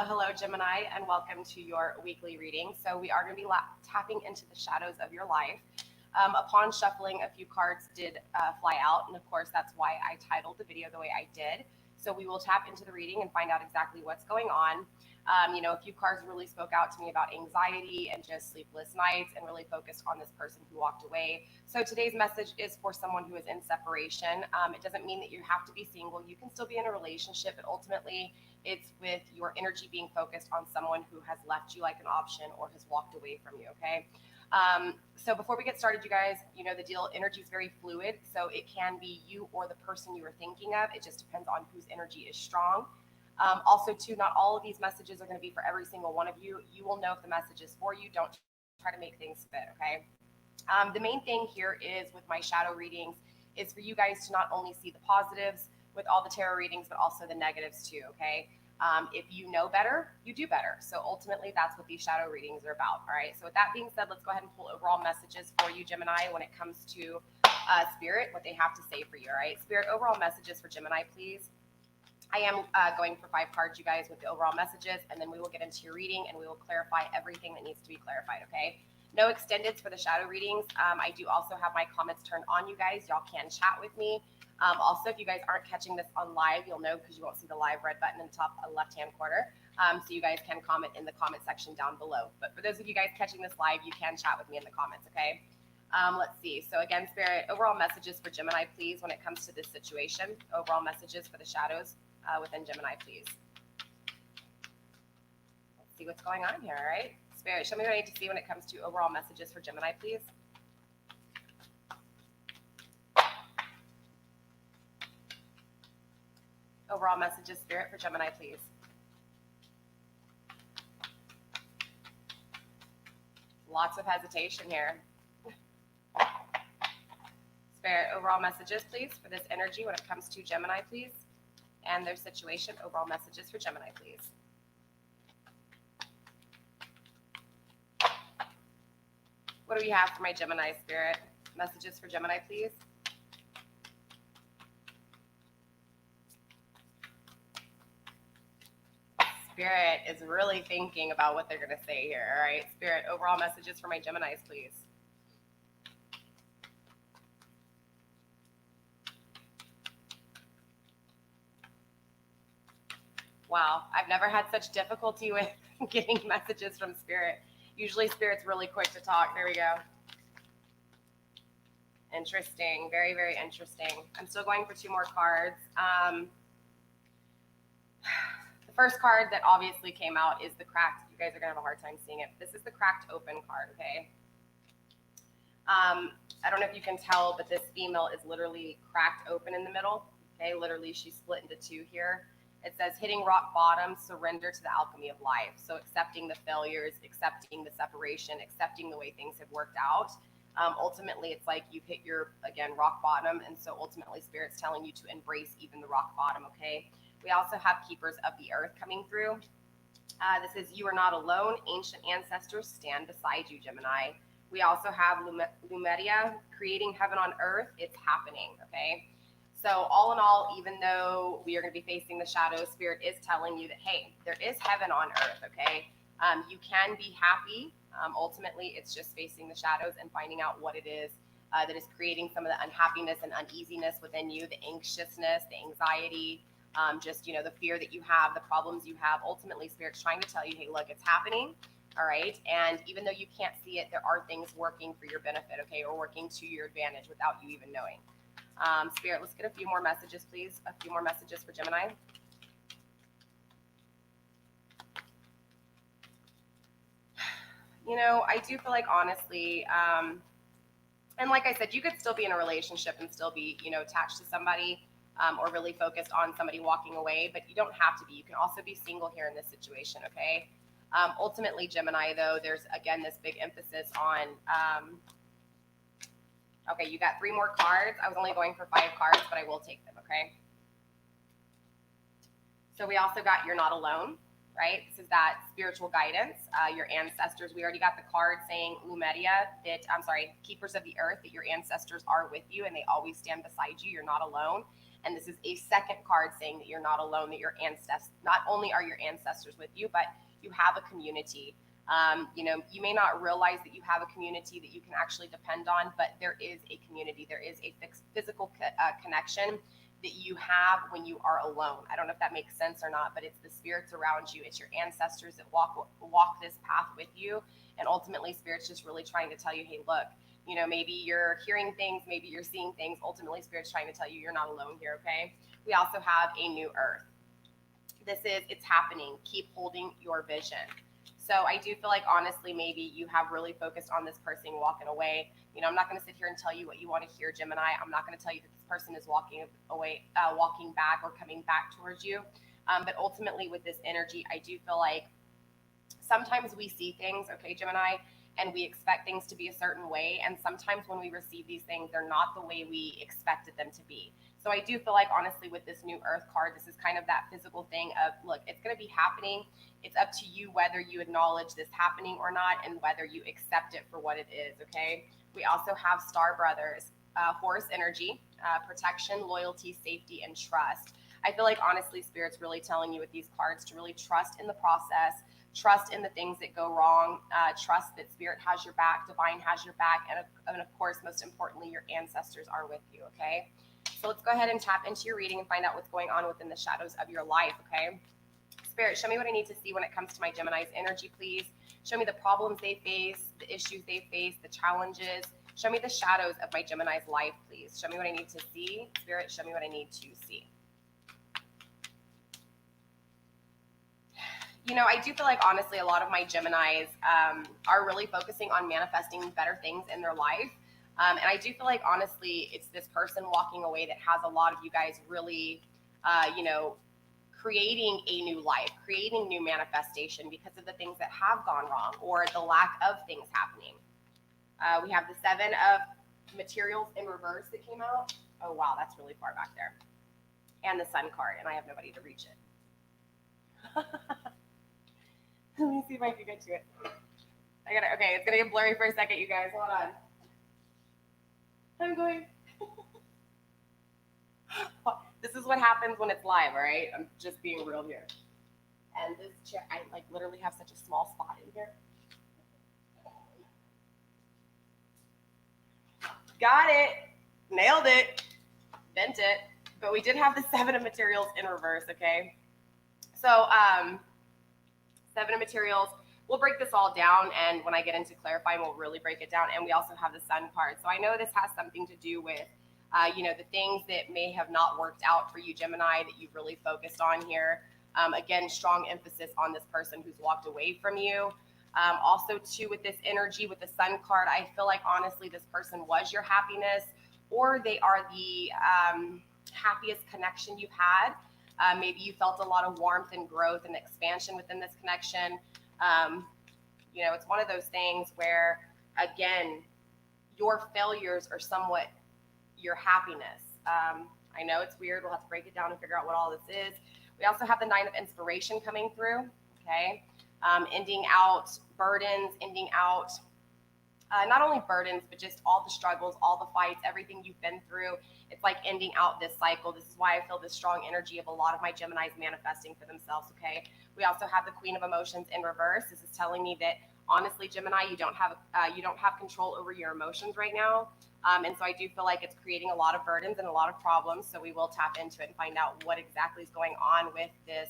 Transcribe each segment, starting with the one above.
Hello, Gemini, and welcome to your weekly reading. So we are going to be tapping into the shadows of your life. Upon shuffling, a few cards did fly out, and of course, that's why I titled the video the way I did. So we will tap into the reading and find out exactly what's going on. A few cards really spoke out to me about anxiety and just sleepless nights and really focused on this person who walked away. So today's message is for someone who is in separation. It doesn't mean that you have to be single. You can still be in a relationship, but ultimately it's with your energy being focused on someone who has left you like an option or has walked away from you, okay? So before we get started, you guys, you know the deal, energy is very fluid, so it can be you or the person you were thinking of. It just depends on whose energy is strong. Also, too, not all of these messages are going to be for every single one of you. You will know if the message is for you. Don't try to make things fit, okay? The main thing here is with my shadow readings is for you guys to not only see the positives with all the tarot readings, but also the negatives too, okay? If you know better, you do better. So ultimately, that's what these shadow readings are about, all right? So with that being said, let's go ahead and pull overall messages for you, Gemini, when it comes to Spirit, what they have to say for you, all right? Spirit, overall messages for Gemini, please. I am going for 5 cards, you guys, with the overall messages, and then we will get into your reading, and we will clarify everything that needs to be clarified, okay? No extendeds for the shadow readings. I do also have my comments turned on, you guys. Y'all can chat with me. Also, if you guys aren't catching this on live, you'll know because you won't see the live red button in the top left-hand corner. So you guys can comment in the comment section down below. But for those of you guys catching this live, you can chat with me in the comments, okay? Let's see. So again, Spirit, overall messages for Gemini, please, when it comes to this situation. Overall messages for the shadows within Gemini, please. Let's see what's going on here, all right? Spirit, show me what I need to see when it comes to overall messages for Gemini, please. Overall messages, Spirit, for Gemini, please. Lots of hesitation here. Spirit, overall messages, please, for this energy when it comes to Gemini, please. And their situation, overall messages for Gemini, please. What do we have for my Gemini, Spirit? Messages for Gemini, please. Spirit is really thinking about what they're going to say here, all right? Spirit, overall messages for my Geminis, please. Wow, I've never had such difficulty with getting messages from Spirit. Usually Spirit's really quick to talk. There we go. Interesting. Very, very interesting. I'm still going for 2 more cards. The first card that obviously came out is the cracked. You guys are going to have a hard time seeing it. This is the cracked open card, okay? I don't know if you can tell, but this female is literally cracked open in the middle, okay? Literally, she's split into 2 here. It says, hitting rock bottom, surrender to the alchemy of life. So accepting the failures, accepting the separation, accepting the way things have worked out. Ultimately, it's like you've hit your, again, rock bottom. And so ultimately, Spirit's telling you to embrace even the rock bottom, okay? We also have keepers of the earth coming through. This is, you are not alone. Ancient ancestors stand beside you, Gemini. We also have Lumedia, creating heaven on earth. It's happening, okay? So all in all, even though we are going to be facing the shadow, Spirit is telling you that, hey, there is heaven on earth, okay? You can be happy. Ultimately, it's just facing the shadows and finding out what it is that is creating some of the unhappiness and uneasiness within you, the anxiousness, the anxiety, just, you know, the fear that you have, the problems you have. Ultimately, Spirit's trying to tell you, hey, look, it's happening, all right? And even though you can't see it, there are things working for your benefit, okay, or working to your advantage without you even knowing. Spirit, let's get a few more messages, please. A few more messages for Gemini. You know, I do feel like, honestly, and like I said, you could still be in a relationship and still be, you know, attached to somebody or really focused on somebody walking away, but you don't have to be. You can also be single here in this situation, okay? Ultimately, Gemini, though, there's, again, this big emphasis on... Okay, you got 3 more cards. I was only going for 5 cards, but I will take them, okay? So we also got you're not alone, right? This is that spiritual guidance, your ancestors. We already got the card saying Lumedia, that, I'm sorry, keepers of the earth, that your ancestors are with you and they always stand beside you. You're not alone. And this is a second card saying that you're not alone, that your ancestors, not only are your ancestors with you, but you have a community. You know, you may not realize that you have a community that you can actually depend on, but there is a community. There is a physical connection that you have when you are alone. I don't know if that makes sense or not, but it's the spirits around you. It's your ancestors that walk this path with you. And ultimately, Spirit's just really trying to tell you, hey, look, you know, maybe you're hearing things, maybe you're seeing things. Ultimately, Spirit's trying to tell you you're not alone here, okay? We also have a new earth. It's happening. Keep holding your vision. So I do feel like, honestly, maybe you have really focused on this person walking away. You know, I'm not going to sit here and tell you what you want to hear, Gemini. I'm not going to tell you that this person is walking away, walking back or coming back towards you. But ultimately, with this energy, I do feel like sometimes we see things, okay, Gemini, and we expect things to be a certain way. And sometimes when we receive these things, they're not the way we expected them to be. So I do feel like, honestly, with this new earth card, this is kind of that physical thing of, look, it's going to be happening. It's up to you whether you acknowledge this happening or not, and whether you accept it for what it is, okay? We also have Star Brothers, Horus energy, protection, loyalty, safety, and trust. I feel like, honestly, Spirit's really telling you with these cards to really trust in the process, trust in the things that go wrong, trust that Spirit has your back, Divine has your back, and of course, most importantly, your ancestors are with you, okay? So let's go ahead and tap into your reading and find out what's going on within the shadows of your life, okay? Spirit, show me what I need to see when it comes to my Gemini's energy, please. Show me the problems they face, the issues they face, the challenges. Show me the shadows of my Gemini's life, please. Show me what I need to see. Spirit, show me what I need to see. You know, I do feel like, honestly, a lot of my Geminis are really focusing on manifesting better things in their life. And I do feel like, honestly, it's this person walking away that has a lot of you guys really, you know, creating a new life, creating new manifestation because of the things that have gone wrong or the lack of things happening. We have the 7 of materials in reverse that came out. Oh, wow, that's really far back there. And the Sun card, and I have nobody to reach it. Let me see if I can get to it. Okay, it's gonna get blurry for a second, you guys. Hold on. I'm going. This is what happens when it's live, all right? I'm just being real here. And this chair, I like literally have such a small spot in here. Got it. Nailed it. Bent it. But we did have the 7 of materials in reverse, okay? So, 7 of materials. We'll break this all down, and when I get into clarifying, we'll really break it down. And we also have the Sun card. So I know this has something to do with, you know, the things that may have not worked out for you, Gemini, that you've really focused on here. Again, strong emphasis on this person who's walked away from you. Also, too, with this energy, with the Sun card, I feel like, honestly, this person was your happiness, or they are the happiest connection you've had. Maybe you felt a lot of warmth and growth and expansion within this connection. You know, it's one of those things where, again, your failures are somewhat your happiness. I know it's weird. We'll have to break it down and figure out what all this is. We also have the 9 of inspiration coming through, okay? Ending out burdens, ending out not only burdens, but just all the struggles, all the fights, everything you've been through. It's like ending out this cycle. This is why I feel this strong energy of a lot of my Geminis manifesting for themselves, okay? We also have the Queen of Emotions in reverse. This is telling me that, honestly, Gemini, you don't have control over your emotions right now. And so I do feel like it's creating a lot of burdens and a lot of problems. So we will tap into it and find out what exactly is going on with this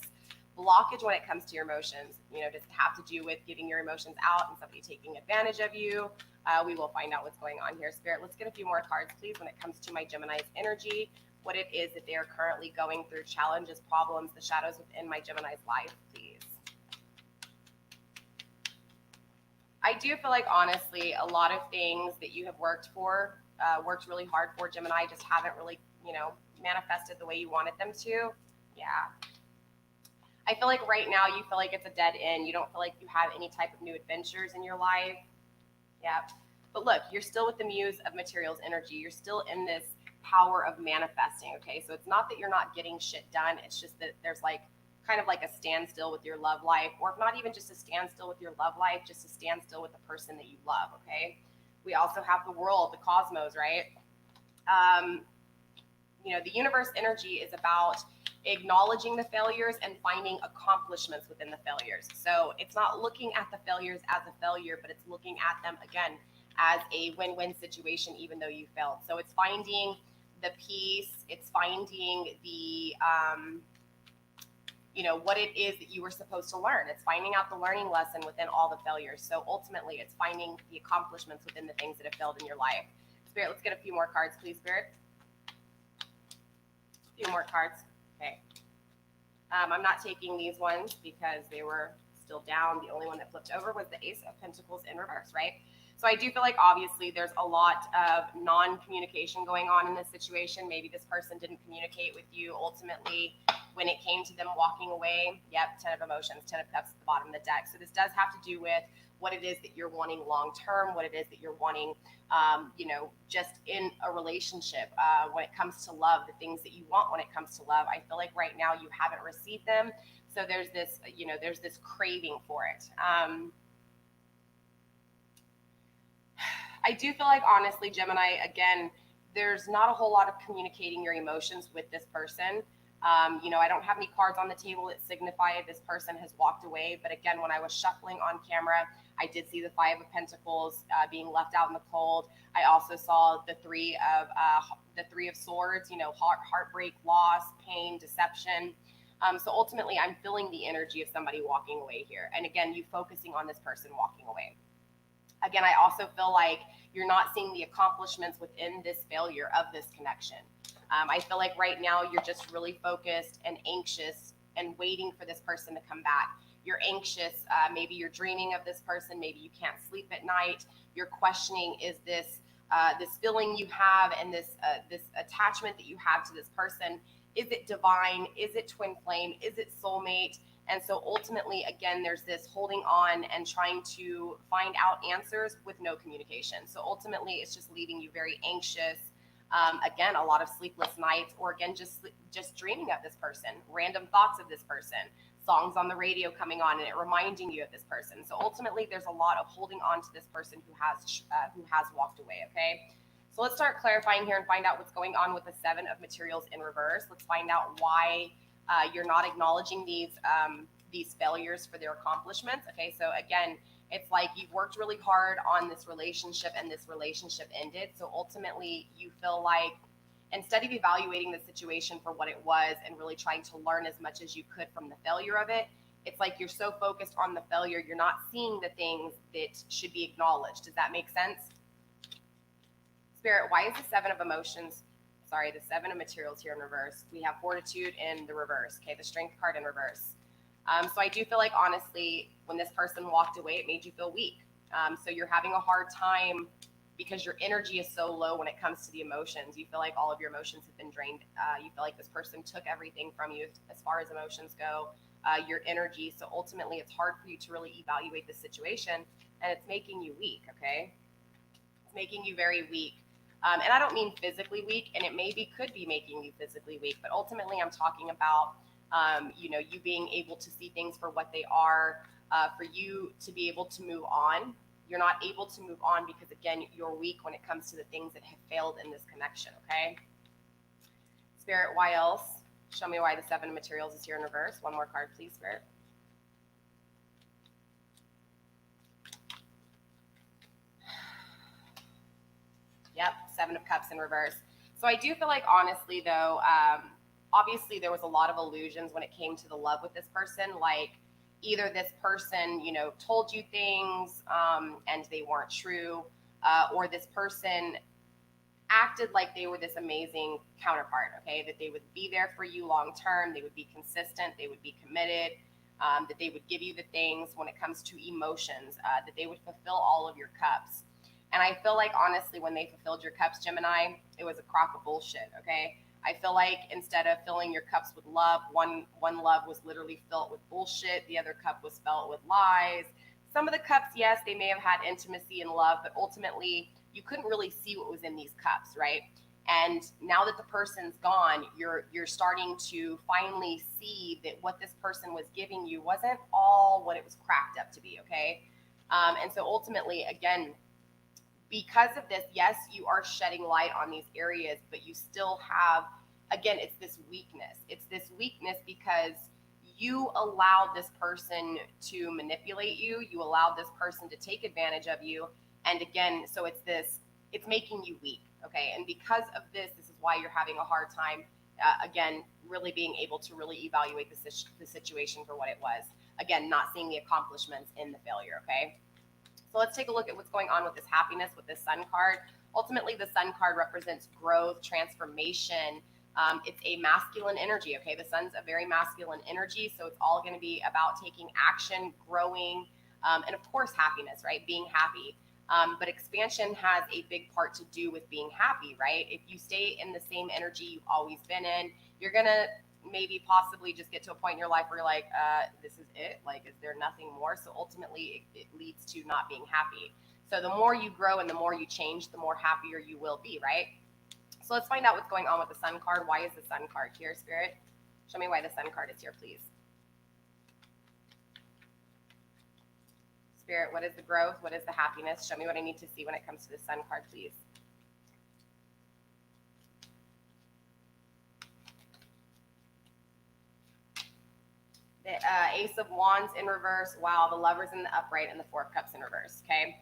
blockage when it comes to your emotions. You know, does it have to do with getting your emotions out and somebody taking advantage of you? We will find out what's going on here. Spirit, let's get a few more cards, please, when it comes to my Gemini's energy, what it is that they are currently going through, challenges, problems, the shadows within my Gemini's life, please. I do feel like, honestly, a lot of things that you have worked really hard for, Gemini, just haven't really, you know, manifested the way you wanted them to. Yeah. I feel like right now you feel like it's a dead end. You don't feel like you have any type of new adventures in your life. Yeah. But look, you're still with the Muse of materials energy. You're still in this power of manifesting, okay? So it's not that you're not getting shit done. It's just that there's like kind of like a standstill with your love life, or if not even just a standstill with your love life, just a standstill with the person that you love, okay? We also have the world, the cosmos, right? the universe energy is about acknowledging the failures and finding accomplishments within the failures. So it's not looking at the failures as a failure, but it's looking at them again as a win-win situation, even though you failed. So it's finding the peace, it's finding the what it is that you were supposed to learn. It's finding out the learning lesson within all the failures. So ultimately it's finding the accomplishments within the things that have failed in your life. Spirit, let's get a few more cards, please, Spirit. A few more cards. Okay. I'm not taking these ones because they were still down. The only one that flipped over was the Ace of Pentacles in reverse, right? So I do feel like obviously there's a lot of non-communication going on in this situation. Maybe this person didn't communicate with you ultimately when it came to them walking away. Yep, 10 of emotions, 10 of cups at the bottom of the deck. So this does have to do with what it is that you're wanting long term, what it is that you're wanting, just in a relationship. When it comes to love, the things that you want when it comes to love, I feel like right now you haven't received them. So there's this, there's this craving for it. I do feel like, honestly, Gemini, again, there's not a whole lot of communicating your emotions with this person. I don't have any cards on the table that signify this person has walked away. But again, when I was shuffling on camera, I did see the Five of Pentacles being left out in the cold. I also saw the Three of Swords, heartbreak, loss, pain, deception. So ultimately, I'm feeling the energy of somebody walking away here. And again, you focusing on this person walking away. Again, I also feel like you're not seeing the accomplishments within this failure of this connection. I feel like right now you're just really focused and anxious and waiting for this person to come back. You're anxious. Maybe you're dreaming of this person. Maybe you can't sleep at night. You're questioning, is this feeling you have and this attachment that you have to this person, is it divine? Is it twin flame? Is it soulmate? And so ultimately, again, there's this holding on and trying to find out answers with no communication. So ultimately, it's just leaving you very anxious. Again, a lot of sleepless nights, or again, just dreaming of this person, random thoughts of this person, songs on the radio coming on and it reminding you of this person. So ultimately, there's a lot of holding on to this person who has walked away. Okay. So let's start clarifying here and find out what's going on with the Seven of Materials in reverse. Let's find out why you're not acknowledging these failures for their accomplishments. Okay, so again, it's like you've worked really hard on this relationship and this relationship ended. So ultimately, you feel like instead of evaluating the situation for what it was and really trying to learn as much as you could from the failure of it, it's like you're so focused on the failure, you're not seeing the things that should be acknowledged. Does that make sense? Spirit, why is the Seven of Emotions, the Seven of Materials here in reverse? We have Fortitude in the reverse, okay, the Strength card in reverse. So I do feel like, honestly, when this person walked away, it made you feel weak. So you're having a hard time because your energy is so low when it comes to the emotions. You feel like all of your emotions have been drained. You feel like this person took everything from you as far as emotions go, your energy. So ultimately, it's hard for you to really evaluate the situation, and it's making you weak, okay? It's making you very weak. And I don't mean physically weak, and it could be making you physically weak, but ultimately I'm talking about, you being able to see things for what they are, for you to be able to move on. You're not able to move on because, again, you're weak when it comes to the things that have failed in this connection, okay? Spirit, why else? Show me why the Seven of Materials is here in reverse. One more card, please, Spirit. Yep, Seven of Cups in reverse. So I do feel like, honestly, though, obviously there was a lot of illusions when it came to the love with this person. Like, either this person, told you things and they weren't true, or this person acted like they were this amazing counterpart, okay? That they would be there for you long term, they would be consistent, they would be committed, that they would give you the things when it comes to emotions, that they would fulfill all of your cups. And I feel like, honestly, when they fulfilled your cups, Gemini, it was a crock of bullshit, okay? I feel like instead of filling your cups with love, one love was literally filled with bullshit. The other cup was filled with lies. Some of the cups, yes, they may have had intimacy and love, but ultimately you couldn't really see what was in these cups, right? And now that the person's gone, you're starting to finally see that what this person was giving you wasn't all what it was cracked up to be, okay? And so ultimately, again, because of this, yes, you are shedding light on these areas, but you still have again, it's this weakness. It's this weakness because you allowed this person to manipulate you. You allowed this person to take advantage of you. And again, so it's making you weak. Okay. And because of this is why you're having a hard time, again, really being able to really evaluate the situation for what it was. Again, not seeing the accomplishments in the failure. Okay. So let's take a look at what's going on with this happiness with this Sun card. Ultimately, the Sun card represents growth, transformation. It's a masculine energy, okay? The Sun's a very masculine energy, so it's all going to be about taking action, growing, and of course, happiness, right? Being happy. But expansion has a big part to do with being happy, right? If you stay in the same energy you've always been in, you're going to maybe possibly just get to a point in your life where you're like, this is it? Like, is there nothing more? So ultimately, it leads to not being happy. So the more you grow and the more you change, the more happier you will be, right? So let's find out what's going on with the Sun card. Why is the Sun card here, Spirit? Show me why the Sun card is here, please. Spirit, what is the growth? What is the happiness? Show me what I need to see when it comes to the Sun card, please. The Ace of Wands in reverse. Wow, the Lovers in the upright and the Four of Cups in reverse, okay?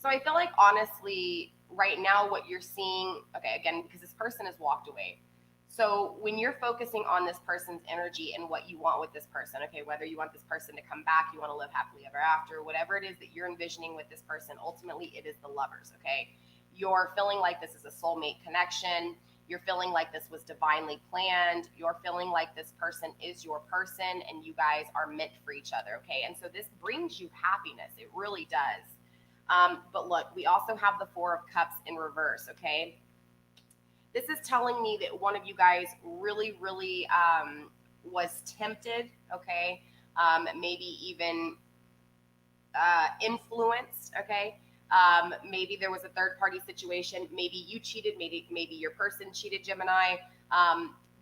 So I feel like, honestly, right now what you're seeing, okay, again, because this person has walked away. So when you're focusing on this person's energy and what you want with this person, okay, whether you want this person to come back, you want to live happily ever after, whatever it is that you're envisioning with this person, ultimately it is the Lovers, okay? You're feeling like this is a soulmate connection. You're feeling like this was divinely planned. You're feeling like this person is your person and you guys are meant for each other, okay? And so this brings you happiness. It really does. But look, we also have the Four of Cups in reverse, okay? This is telling me that one of you guys really, really was tempted, okay? Maybe even influenced, okay? Maybe there was a third-party situation. Maybe you cheated. Maybe your person cheated, Gemini.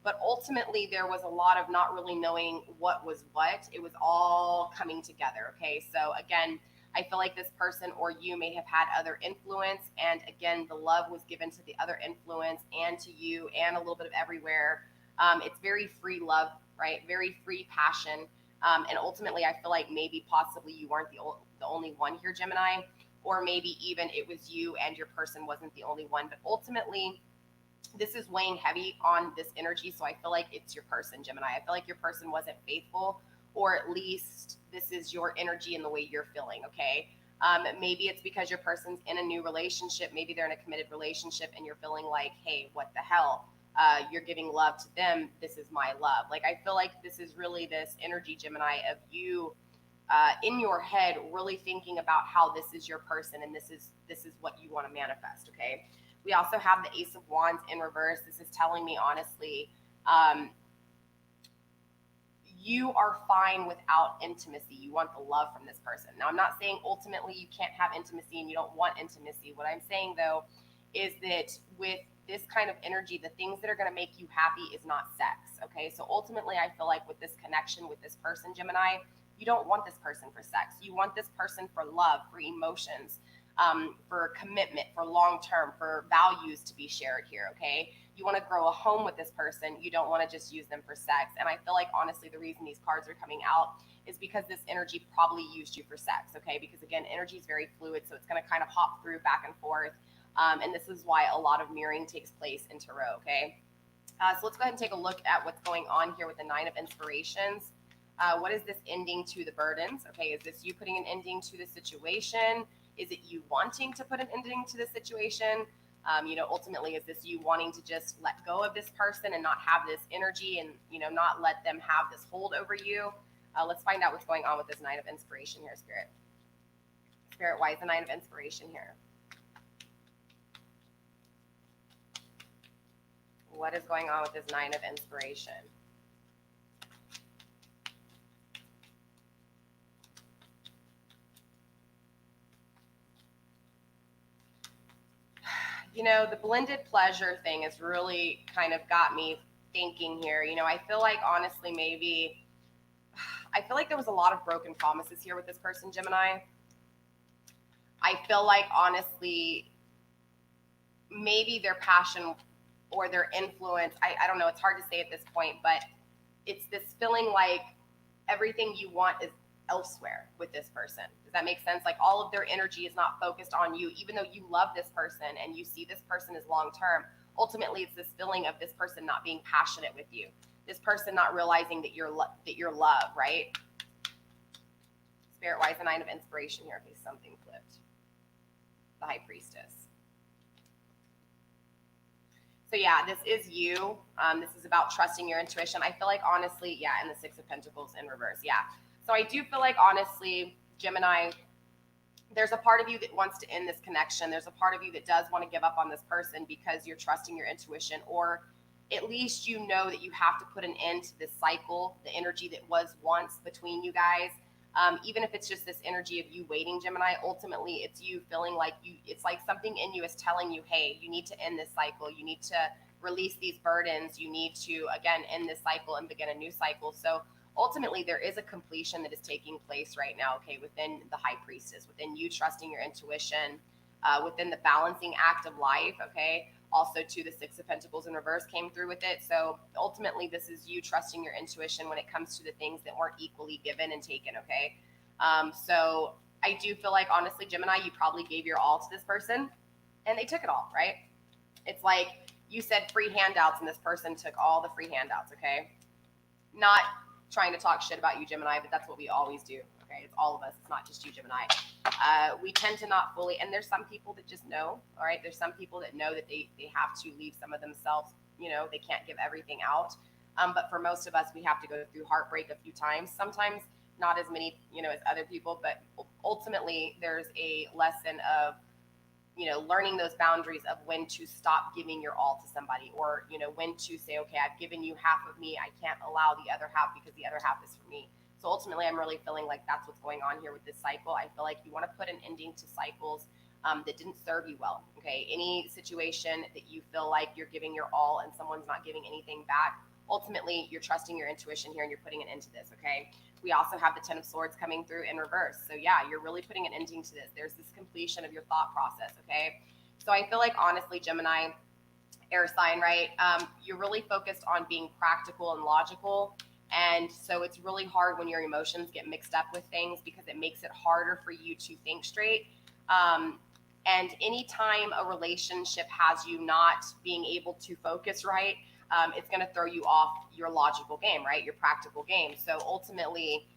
But ultimately, there was a lot of not really knowing what was what. It was all coming together, okay? So again, I feel like this person or you may have had other influence. And again, the love was given to the other influence and to you and a little bit of everywhere. It's very free love, right? Very free passion. And ultimately, I feel like maybe possibly you weren't the only one here, Gemini, or maybe even it was you and your person wasn't the only one. But ultimately, this is weighing heavy on this energy. So I feel like it's your person, Gemini. I feel like your person wasn't faithful, or at least this is your energy and the way you're feeling, okay? Maybe it's because your person's in a new relationship. Maybe they're in a committed relationship and you're feeling like, hey, what the hell? You're giving love to them. This is my love. Like, I feel like this is really this energy, Gemini, of you in your head really thinking about how this is your person and this is what you want to manifest, okay? We also have the Ace of Wands in reverse. This is telling me, honestly, you are fine without intimacy. You want the love from this person. Now, I'm not saying ultimately you can't have intimacy and you don't want intimacy. What I'm saying, though, is that with this kind of energy, the things that are going to make you happy is not sex, okay? So ultimately, I feel like with this connection with this person, Gemini, you don't want this person for sex. You want this person for love, for emotions, for commitment, for long-term, for values to be shared here, okay? You want to grow a home with this person. You don't want to just use them for sex. And I feel like, honestly, the reason these cards are coming out is because this energy probably used you for sex, okay? Because, again, energy is very fluid, so it's going to kind of hop through back and forth. And this is why a lot of mirroring takes place in tarot, okay? So let's go ahead and take a look at what's going on here with the Nine of Inspirations. What is this ending to the burdens? Okay, is this you putting an ending to the situation? Is it you wanting to put an ending to the situation? Ultimately, is this you wanting to just let go of this person and not have this energy and, not let them have this hold over you? Let's find out what's going on with this Nine of Inspiration here, Spirit. Spirit, why is the Nine of Inspiration here? What is going on with this Nine of Inspiration? The blended pleasure thing has really kind of got me thinking here. I feel like, honestly, I feel like there was a lot of broken promises here with this person, Gemini. I feel like, honestly, maybe their passion or their influence, I don't know, it's hard to say at this point, but it's this feeling like everything you want is elsewhere with this person. Does that make sense? Like all of their energy is not focused on you, even though you love this person and you see this person as long term. Ultimately, it's this feeling of this person not being passionate with you, this person not realizing that you're love, right? Spirit, why is the Nine of Inspiration here? Okay, something flipped. The High Priestess. So yeah, this is you. This is about trusting your intuition. I feel like honestly, yeah, and the Six of Pentacles in reverse, yeah. So I do feel like honestly, Gemini, there's a part of you that wants to end this connection. There's a part of you that does want to give up on this person because you're trusting your intuition, or at least you know that you have to put an end to this cycle, the energy that was once between you guys. Even if it's just this energy of you waiting, Gemini, ultimately it's you feeling like it's like something in you is telling you, hey, you need to end this cycle. You need to release these burdens. You need to, again, end this cycle and begin a new cycle. So ultimately there is a completion that is taking place right now, okay, within the High Priestess, within you trusting your intuition, within the balancing act of life, okay. Also, too, the Six of Pentacles in reverse came through with it. So ultimately, this is you trusting your intuition when it comes to the things that weren't equally given and taken, okay? So I do feel like, honestly, Gemini, you probably gave your all to this person, and they took it all, right? It's like you said free handouts, and this person took all the free handouts, okay? Not trying to talk shit about you, Gemini, but that's what we always do, okay? It's all of us. It's not just you, Gemini. We tend to not fully, and there's some people that just know, all right? There's some people that know that they have to leave some of themselves, you know, they can't give everything out. But for most of us, we have to go through heartbreak a few times. Sometimes not as many, you know, as other people, but ultimately there's a lesson of, you know, learning those boundaries of when to stop giving your all to somebody, or, you know, when to say, okay, I've given you half of me. I can't allow the other half because the other half is for me. So ultimately, I'm really feeling like that's what's going on here with this cycle. I feel like you want to put an ending to cycles that didn't serve you well. Okay. Any situation that you feel like you're giving your all and someone's not giving anything back, ultimately, you're trusting your intuition here and you're putting an end to this. Okay. We also have the Ten of Swords coming through in reverse. So yeah, you're really putting an ending to this. There's this completion of your thought process. Okay. So I feel like, honestly, Gemini, air sign, right? You're really focused on being practical and logical. And so it's really hard when your emotions get mixed up with things because it makes it harder for you to think straight. And anytime a relationship has you not being able to focus right, it's going to throw you off your logical game, right? Your practical game. So ultimately,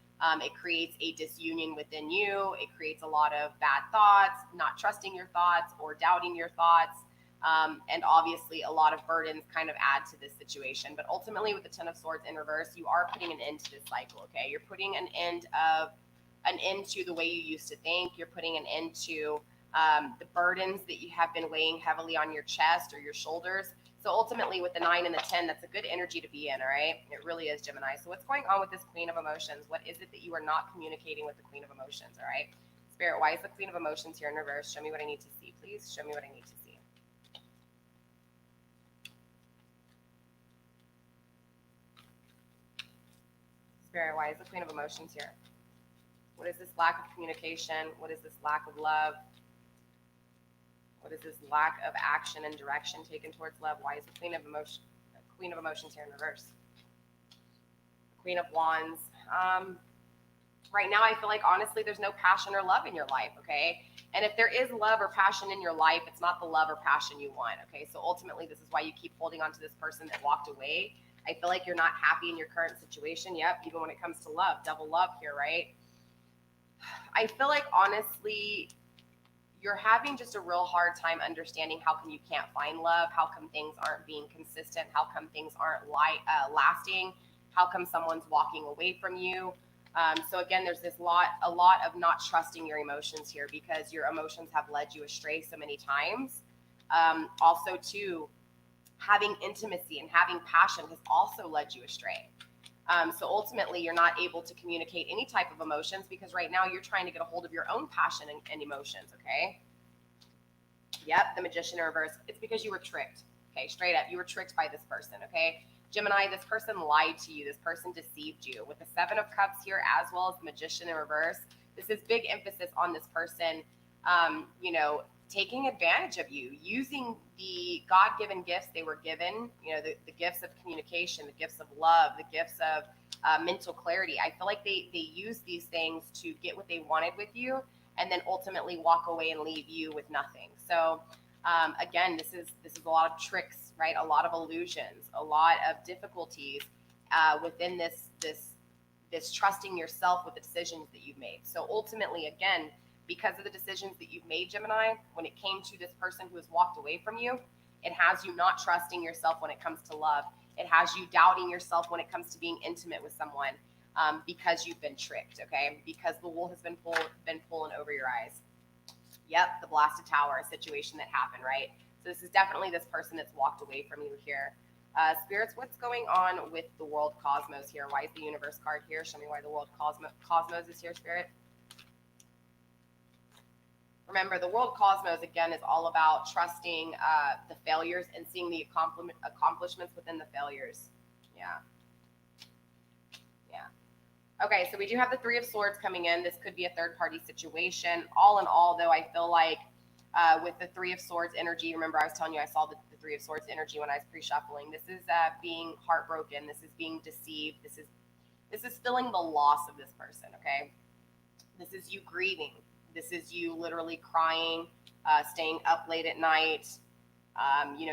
it creates a disunion within you. It creates a lot of bad thoughts, not trusting your thoughts or doubting your thoughts. And obviously, a lot of burdens kind of add to this situation. But ultimately, with the Ten of Swords in reverse, you are putting an end to this cycle, okay? You're putting an end to the way you used to think. You're putting an end to the burdens that you have been weighing heavily on your chest or your shoulders. So ultimately, with the 9 and the 10, that's a good energy to be in, all right? It really is, Gemini. So what's going on with this Queen of Emotions? What is it that you are not communicating with the Queen of Emotions, all right? Spirit, why is the Queen of Emotions here in reverse? Show me what I need to see, please. Show me what I need to see. Spirit, why is the Queen of Emotions here? What is this lack of communication? What is this lack of love? What is this lack of action and direction taken towards love? Why is the Queen of Emotions here in reverse? The Queen of Wands. Right now, I feel like, honestly, there's no passion or love in your life, okay? And if there is love or passion in your life, it's not the love or passion you want, okay? So ultimately, this is why you keep holding on to this person that walked away. I feel like you're not happy in your current situation. Yep, even when it comes to love, double love here, right? I feel like, honestly, you're having just a real hard time understanding how come you can't find love, how come things aren't being consistent, how come things aren't lasting, how come someone's walking away from you. So again, there's a lot of not trusting your emotions here because your emotions have led you astray so many times. Also, too, having intimacy and having passion has also led you astray. So ultimately, you're not able to communicate any type of emotions because right now you're trying to get a hold of your own passion and emotions, okay? Yep, the Magician in reverse. It's because you were tricked, okay? Straight up, you were tricked by this person, okay? Gemini, this person lied to you. This person deceived you. With the Seven of Cups here as well as the Magician in reverse, this is big emphasis on this person, you know, taking advantage of you, using the God-given gifts they were given, the gifts of communication, the gifts of love, the gifts of mental clarity. I feel like they use these things to get what they wanted with you, and then ultimately walk away and leave you with nothing. So again, this is a lot of tricks, right? A lot of illusions, a lot of difficulties within this trusting yourself with the decisions that you've made. So ultimately, again, because of the decisions that you've made, Gemini, when it came to this person who has walked away from you, it has you not trusting yourself when it comes to love. It has you doubting yourself when it comes to being intimate with someone, because you've been tricked, okay? Because the wool has been pulling over your eyes. Yep, the blasted tower situation that happened, right? So this is definitely this person that's walked away from you here. Spirits, what's going on with the world cosmos here? Why is the universe card here? Show me why the world cosmos is here, Spirit. Remember, the world cosmos, again, is all about trusting the failures and seeing the accomplishments within the failures. Yeah. Okay, so we do have the Three of Swords coming in. This could be a third-party situation. All in all, though, I feel like with the Three of Swords energy, remember I was telling you I saw the Three of Swords energy when I was pre-shuffling. This is being heartbroken. This is being deceived. This is feeling the loss of this person, okay? This is you grieving. This is you literally crying, staying up late at night,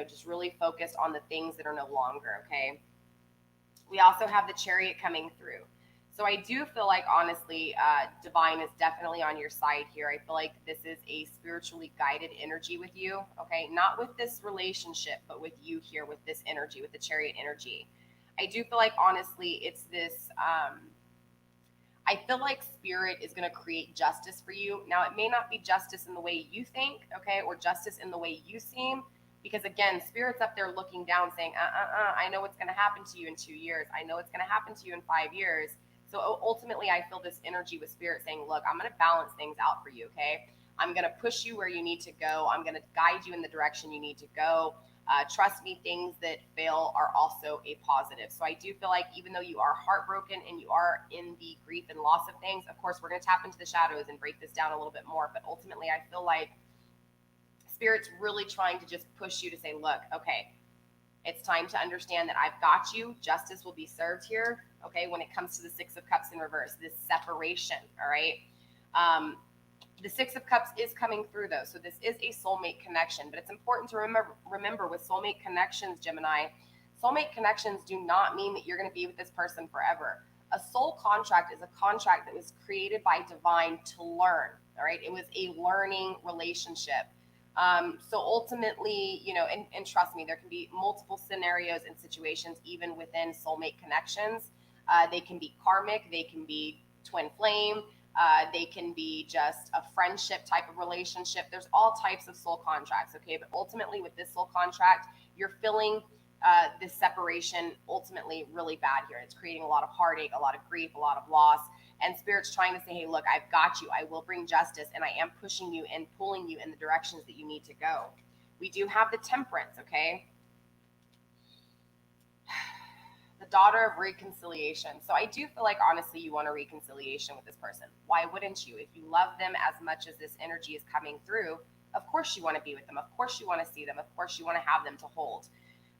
just really focused on the things that are no longer, okay? We also have the Chariot coming through. So I do feel like, honestly, divine is definitely on your side here. I feel like this is a spiritually guided energy with you, okay? Not with this relationship, but with you here, with this energy, with the Chariot energy. I do feel like, honestly, it's this, I feel like Spirit is going to create justice for you. Now, it may not be justice in the way you think, okay, or justice in the way you seem, because again, Spirit's up there looking down saying, I know what's going to happen to you in 2 years. I know what's going to happen to you in 5 years. So ultimately, I feel this energy with Spirit saying, look, I'm going to balance things out for you, okay? I'm going to push you where you need to go. I'm going to guide you in the direction you need to go. Trust me, things that fail are also a positive. So I do feel like even though you are heartbroken and you are in the grief and loss of things, of course, we're going to tap into the shadows and break this down a little bit more. But ultimately, I feel like Spirit's really trying to just push you to say, look, okay, it's time to understand that I've got you. Justice will be served here, okay, when it comes to the Six of Cups in reverse, this separation, all right? The Six of Cups is coming through, though, so this is a soulmate connection, but it's important to remember with soulmate connections, Gemini, soulmate connections do not mean that you're going to be with this person forever. A soul contract is a contract that was created by divine to learn, all right? It was a learning relationship. So ultimately, and trust me, there can be multiple scenarios and situations even within soulmate connections. They can be karmic, they can be twin flame, they can be just a friendship type of relationship. There's all types of soul contracts, okay? But ultimately with this soul contract, you're feeling this separation ultimately really bad here. It's creating a lot of heartache, a lot of grief, a lot of loss. And Spirit's trying to say, hey, look, I've got you. I will bring justice, and I am pushing you and pulling you in the directions that you need to go. We do have the Temperance, okay? The Daughter of Reconciliation. So I do feel like, honestly, you want a reconciliation with this person. Why wouldn't you? If you love them as much as this energy is coming through, of course you want to be with them. Of course you want to see them. Of course you want to have them to hold.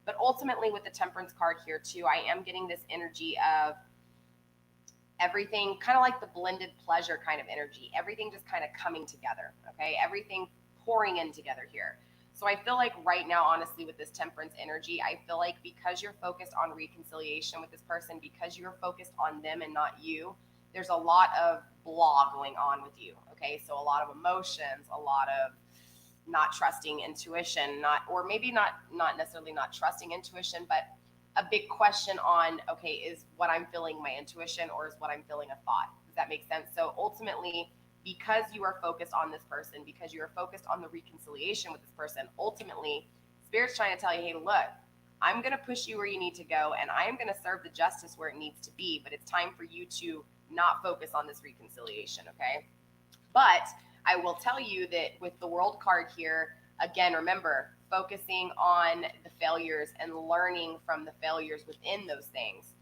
But ultimately, with the Temperance card here, too, I am getting this energy of everything kind of like the blended pleasure kind of energy, everything just kind of coming together, okay? Everything pouring in together here. So I feel like right now, honestly, with this Temperance energy, I feel like because you're focused on reconciliation with this person, because you're focused on them and not you, there's a lot of blah going on with you, okay? So a lot of emotions, a lot of not trusting intuition, or maybe not necessarily not trusting intuition, but a big question on, okay, is what I'm feeling my intuition or is what I'm feeling a thought? Does that make sense? So ultimately, because you are focused on this person, because you are focused on the reconciliation with this person, ultimately, Spirit's trying to tell you, hey, look, I'm going to push you where you need to go, and I am going to serve the justice where it needs to be, but it's time for you to not focus on this reconciliation, okay? But I will tell you that with the World card here, again, remember, focusing on the failures and learning from the failures within those things.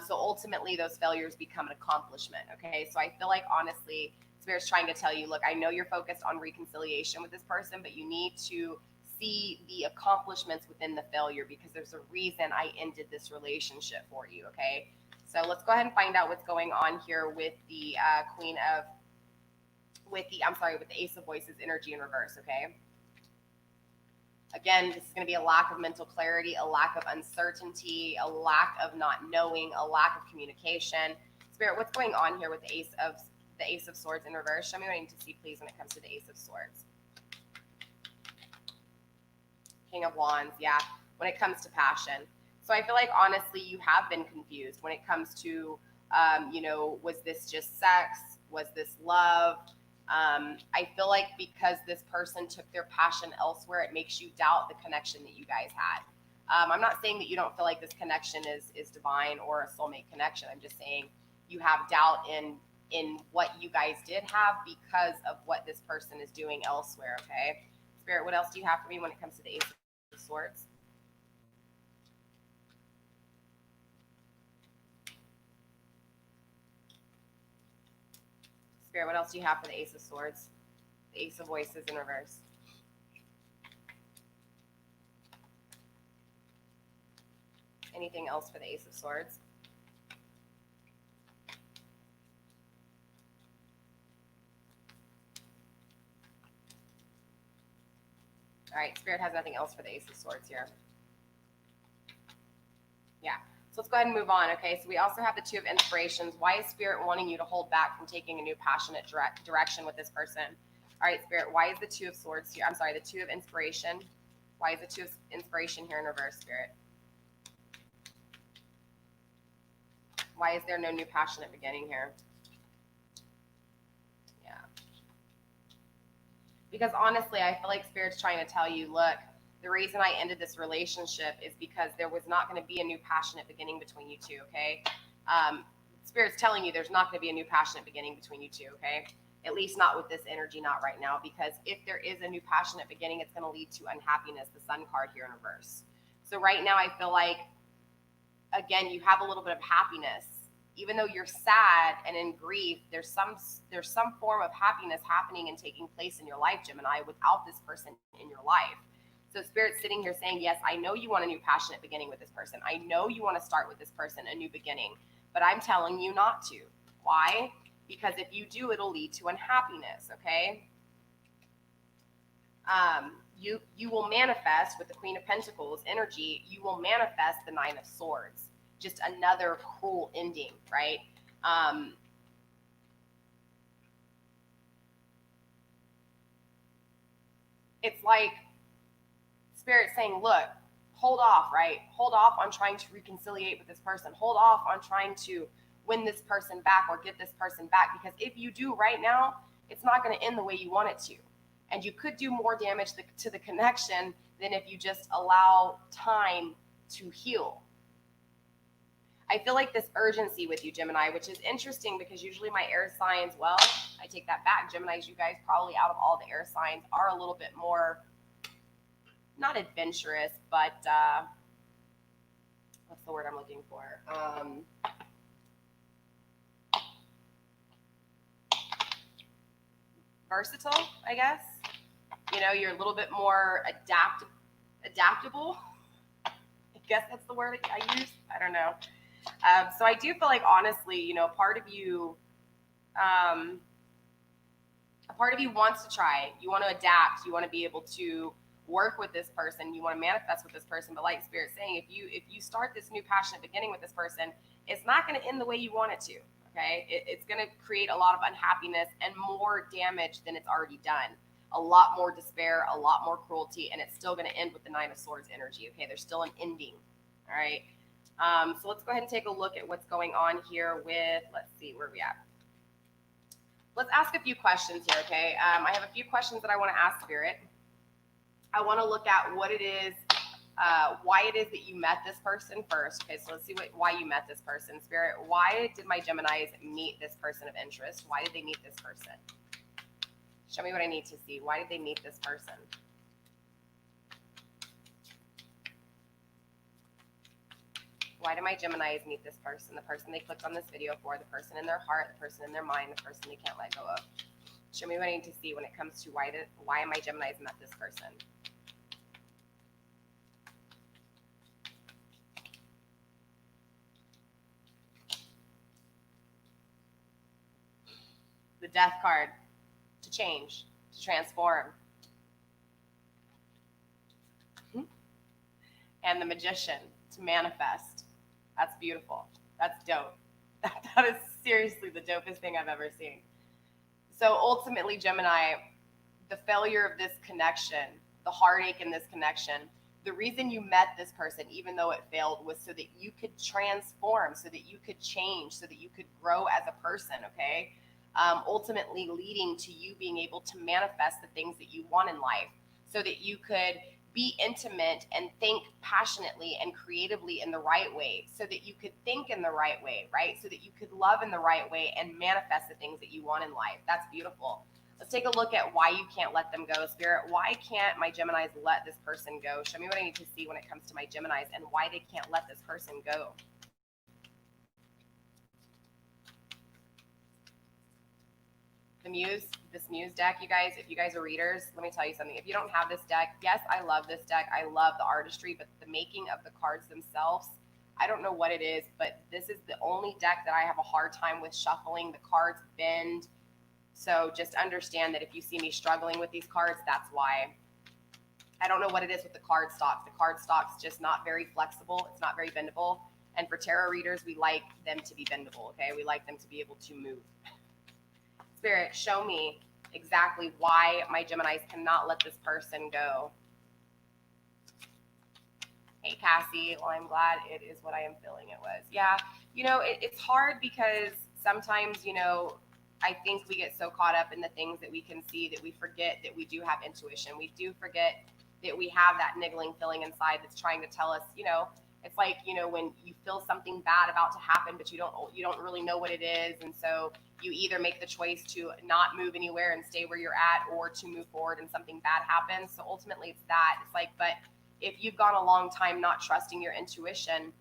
So ultimately, those failures become an accomplishment, okay? So I feel like, honestly, Spirit's trying to tell you, look, I know you're focused on reconciliation with this person, but you need to see the accomplishments within the failure, because there's a reason I ended this relationship for you, okay? So let's go ahead and find out what's going on here with the with the Ace of Voices energy in reverse, okay? Again, this is going to be a lack of mental clarity, a lack of uncertainty, a lack of not knowing, a lack of communication. Spirit, what's going on here with the Ace of Swords in reverse? Show me what I need to see, please, when it comes to the Ace of Swords. King of Wands, yeah, when it comes to passion. So I feel like, honestly, you have been confused when it comes to, was this just sex? Was this love? I feel like because this person took their passion elsewhere, it makes you doubt the connection that you guys had. I'm not saying that you don't feel like this connection is divine or a soulmate connection. I'm just saying you have doubt in what you guys did have because of what this person is doing elsewhere, okay? Spirit, what else do you have for me when it comes to the Ace of Swords? Spirit, what else do you have for the Ace of Swords? The Ace of Voices in reverse. Anything else for the Ace of Swords? All right, Spirit has nothing else for the Ace of Swords here. Yeah. So let's go ahead and move on, okay? So we also have the Two of Inspirations. Why is Spirit wanting you to hold back from taking a new passionate direction with this person? All right, Spirit, why is the Two of Swords here? I'm sorry, the Two of Inspiration. Why is the Two of Inspiration here in reverse, Spirit? Why is there no new passionate beginning here? Yeah. Because honestly, I feel like Spirit's trying to tell you, look, the reason I ended this relationship is because there was not going to be a new passionate beginning between you two, okay? Spirit's telling you there's not going to be a new passionate beginning between you two, okay? At least not with this energy, not right now, because if there is a new passionate beginning, it's going to lead to unhappiness, the Sun card here in reverse. So right now I feel like, again, you have a little bit of happiness. Even though you're sad and in grief, there's some form of happiness happening and taking place in your life, Gemini, without this person in your life. So Spirit's sitting here saying, yes, I know you want a new passionate beginning with this person. I know you want to start with this person a new beginning, but I'm telling you not to. Why? Because if you do, it'll lead to unhappiness, okay? You will manifest with the Queen of Pentacles energy, you will manifest the Nine of Swords. Just another cruel ending, right? It's like Spirit saying, look, hold off, right? Hold off on trying to reconciliate with this person. Hold off on trying to win this person back or get this person back, because if you do right now, it's not going to end the way you want it to. And you could do more damage to the connection than if you just allow time to heal. I feel like this urgency with you, Gemini, which is interesting because usually my air signs, well, I take that back. Geminis, you guys probably out of all the air signs are a little bit more, not adventurous, but what's the word I'm looking for? Versatile, I guess. You know, you're a little bit more adaptable. I guess that's the word I use. I don't know. So I do feel like, honestly, you know, a part of you wants to try. You want to adapt. You want to be able to work with this person. You want to manifest with this person. But like Spirit's saying, if you start this new passionate beginning with this person, it's not going to end the way you want it to. Okay, it's going to create a lot of unhappiness and more damage than it's already done. A lot more despair, a lot more cruelty, and it's still going to end with the Nine of Swords energy. Okay, there's still an ending. All right. So let's go ahead and take a look at what's going on here with, let's see, where are we at? Let's ask a few questions here, okay? I have a few questions that I want to ask Spirit. I want to look at what it is, why it is that you met this person first. Okay, so let's see why you met this person. Spirit, why did my Geminis meet this person of interest? Why did they meet this person? Show me what I need to see. Why did they meet this person? Why do my Geminis meet this person? The person they clicked on this video for, the person in their heart, the person in their mind, the person they can't let go of. Show me what I need to see when it comes to why my Geminis met this person. The Death card, to change, to transform. And the Magician, to manifest. That's beautiful. That's dope. That is seriously the dopest thing I've ever seen. So ultimately, Gemini, the failure of this connection, the heartache in this connection, the reason you met this person, even though it failed, was so that you could transform, so that you could change, so that you could grow as a person, okay? Ultimately leading to you being able to manifest the things that you want in life, so that you could be intimate and think passionately and creatively in the right way, so that you could think in the right way, right? So that you could love in the right way and manifest the things that you want in life. That's beautiful. Let's take a look at why you can't let them go, Spirit. Why can't my Geminis let this person go? Show me what I need to see when it comes to my Geminis and why they can't let this person go. The Muse, this Muse deck, you guys, if you guys are readers, let me tell you something. If you don't have this deck, yes, I love this deck. I love the artistry, but the making of the cards themselves, I don't know what it is, but this is the only deck that I have a hard time with shuffling. The cards bend. So just understand that if you see me struggling with these cards, that's why. I don't know what it is with the card stocks. The card stock's just not very flexible. It's not very bendable. And for tarot readers, we like them to be bendable, okay? We like them to be able to move. Spirit, show me exactly why my Geminis cannot let this person go. Hey, Cassie. Well, I'm glad it is what I am feeling it was. Yeah, you know, it's hard because sometimes, you know, I think we get so caught up in the things that we can see that we forget that we do have intuition. We do forget that we have that niggling feeling inside that's trying to tell us, you know, it's like, you know, when you feel something bad about to happen, but you don't really know what it is. And so you either make the choice to not move anywhere and stay where you're at, or to move forward and something bad happens. So ultimately it's that. It's like, but if you've gone a long time not trusting your intuition,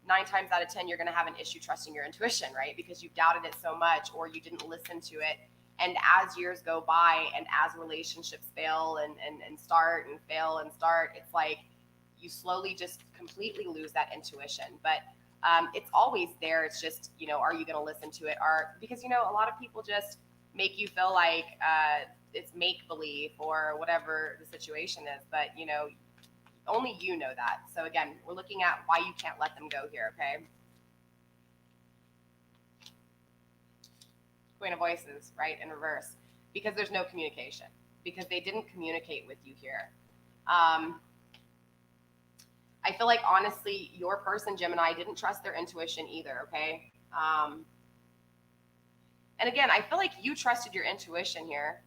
9 times out of 10, you're going to have an issue trusting your intuition, right? Because you've doubted it so much, or you didn't listen to it. And as years go by and as relationships fail and start and fail and start, it's like you slowly just completely lose that intuition. But it's always there. It's just, you know, are you going to listen to it? Because, you know, a lot of people just make you feel like it's make-believe or whatever the situation is. But, you know, only you know that. So again, we're looking at why you can't let them go here, okay? Queen of Voices, right, in reverse. Because there's no communication. Because they didn't communicate with you here. I feel like, honestly, your person, Gemini, didn't trust their intuition either, okay? And again, I feel like you trusted your intuition here,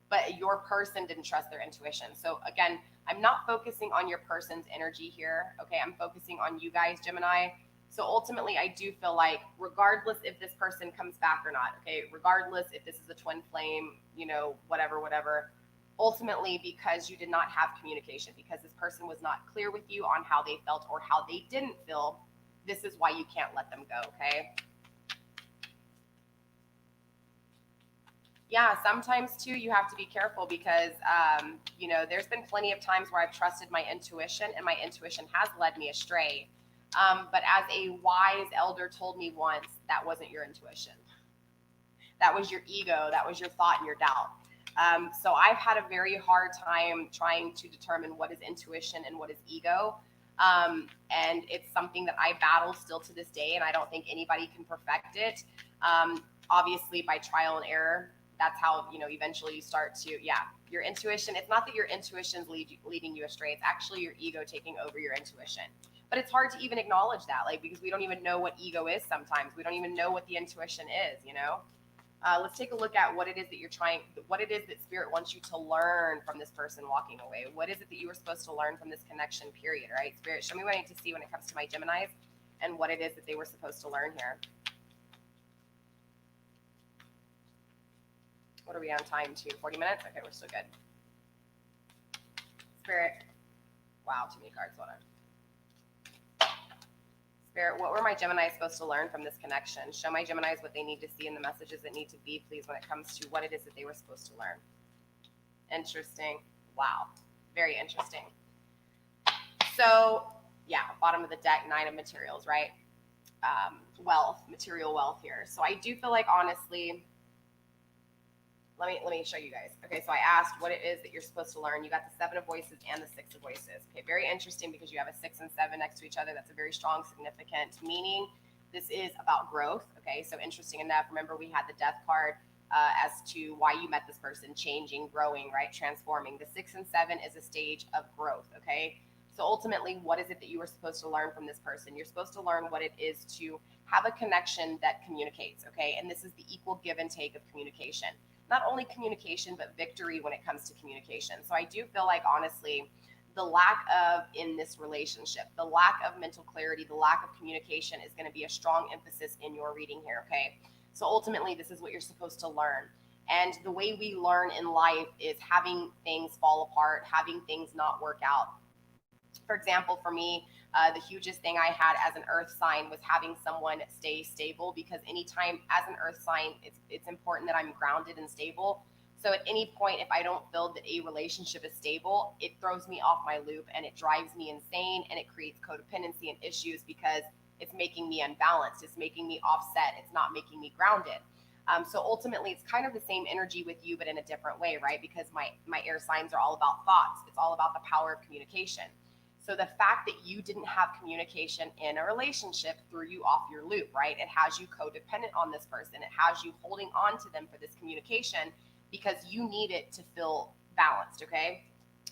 but your person didn't trust their intuition. So again, I'm not focusing on your person's energy here, okay? I'm focusing on you guys, Gemini. So ultimately, I do feel like regardless if this person comes back or not, okay? Regardless if this is a twin flame, you know, whatever, ultimately, because you did not have communication, because this person was not clear with you on how they felt or how they didn't feel, this is why you can't let them go, okay? Yeah, sometimes too, you have to be careful because, you know, there's been plenty of times where I've trusted my intuition and my intuition has led me astray. But as a wise elder told me once, that wasn't your intuition. That was your ego. That was your thought and your doubt. So I've had a very hard time trying to determine what is intuition and what is ego. And it's something that I battle still to this day, and I don't think anybody can perfect it. Obviously, by trial and error, that's how, you know, eventually you start to, your intuition. It's not that your intuition's leading you astray. It's actually your ego taking over your intuition. But it's hard to even acknowledge that, like, because we don't even know what ego is sometimes. We don't even know what the intuition is, you know? Let's take a look at what it is that what it is that Spirit wants you to learn from this person walking away. What is it that you were supposed to learn from this connection period, right? Spirit, show me what I need to see when it comes to my Geminis and what it is that they were supposed to learn here. What are we on time to? 40 minutes? Okay, we're still good. Spirit. Wow, too many cards. Hold on. Spirit, what were my Geminis supposed to learn from this connection? Show my Geminis what they need to see and the messages that need to be, please, when it comes to what it is that they were supposed to learn. Interesting. Wow. Very interesting. So, yeah, bottom of the deck, 9 of materials, right? Wealth, material wealth here. So I do feel like, honestly, let me show you guys. Okay, so I asked what it is that you're supposed to learn. You got the 7 of voices and the 6 of voices. Okay, very interesting because you have a 6 and 7 next to each other. That's a very strong, significant meaning. This is about growth. Okay, so interesting enough. Remember, we had the death card as to why you met this person, changing, growing, right, transforming. The 6 and 7 is a stage of growth. Okay, so ultimately, what is it that you were supposed to learn from this person? You're supposed to learn what it is to have a connection that communicates. Okay, and this is the equal give and take of communication. Not only communication, but victory when it comes to communication. So I do feel like, honestly, the lack of, in this relationship, the lack of mental clarity, the lack of communication is going to be a strong emphasis in your reading here, okay? So ultimately, this is what you're supposed to learn. And the way we learn in life is having things fall apart, having things not work out. For example, for me, the hugest thing I had as an earth sign was having someone stay stable, because anytime as an earth sign, it's important that I'm grounded and stable. So at any point, if I don't feel that a relationship is stable, it throws me off my loop and it drives me insane, and it creates codependency and issues because it's making me unbalanced. It's making me offset. It's not making me grounded. So ultimately, it's kind of the same energy with you, but in a different way, right? Because my air signs are all about thoughts. It's all about the power of communication. So the fact that you didn't have communication in a relationship threw you off your loop, right? It has you codependent on this person. It has you holding on to them for this communication because you need it to feel balanced, okay?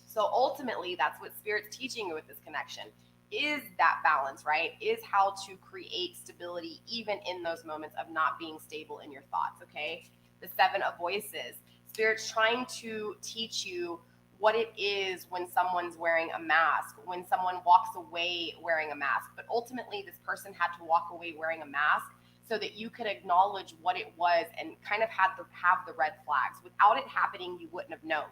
So ultimately, that's what Spirit's teaching you with this connection, is that balance, right? Is how to create stability even in those moments of not being stable in your thoughts, okay? The 7 of voices. Spirit's trying to teach you what it is when someone's wearing a mask, when someone walks away wearing a mask. But ultimately, this person had to walk away wearing a mask so that you could acknowledge what it was and kind of have the red flags. Without it happening, you wouldn't have known.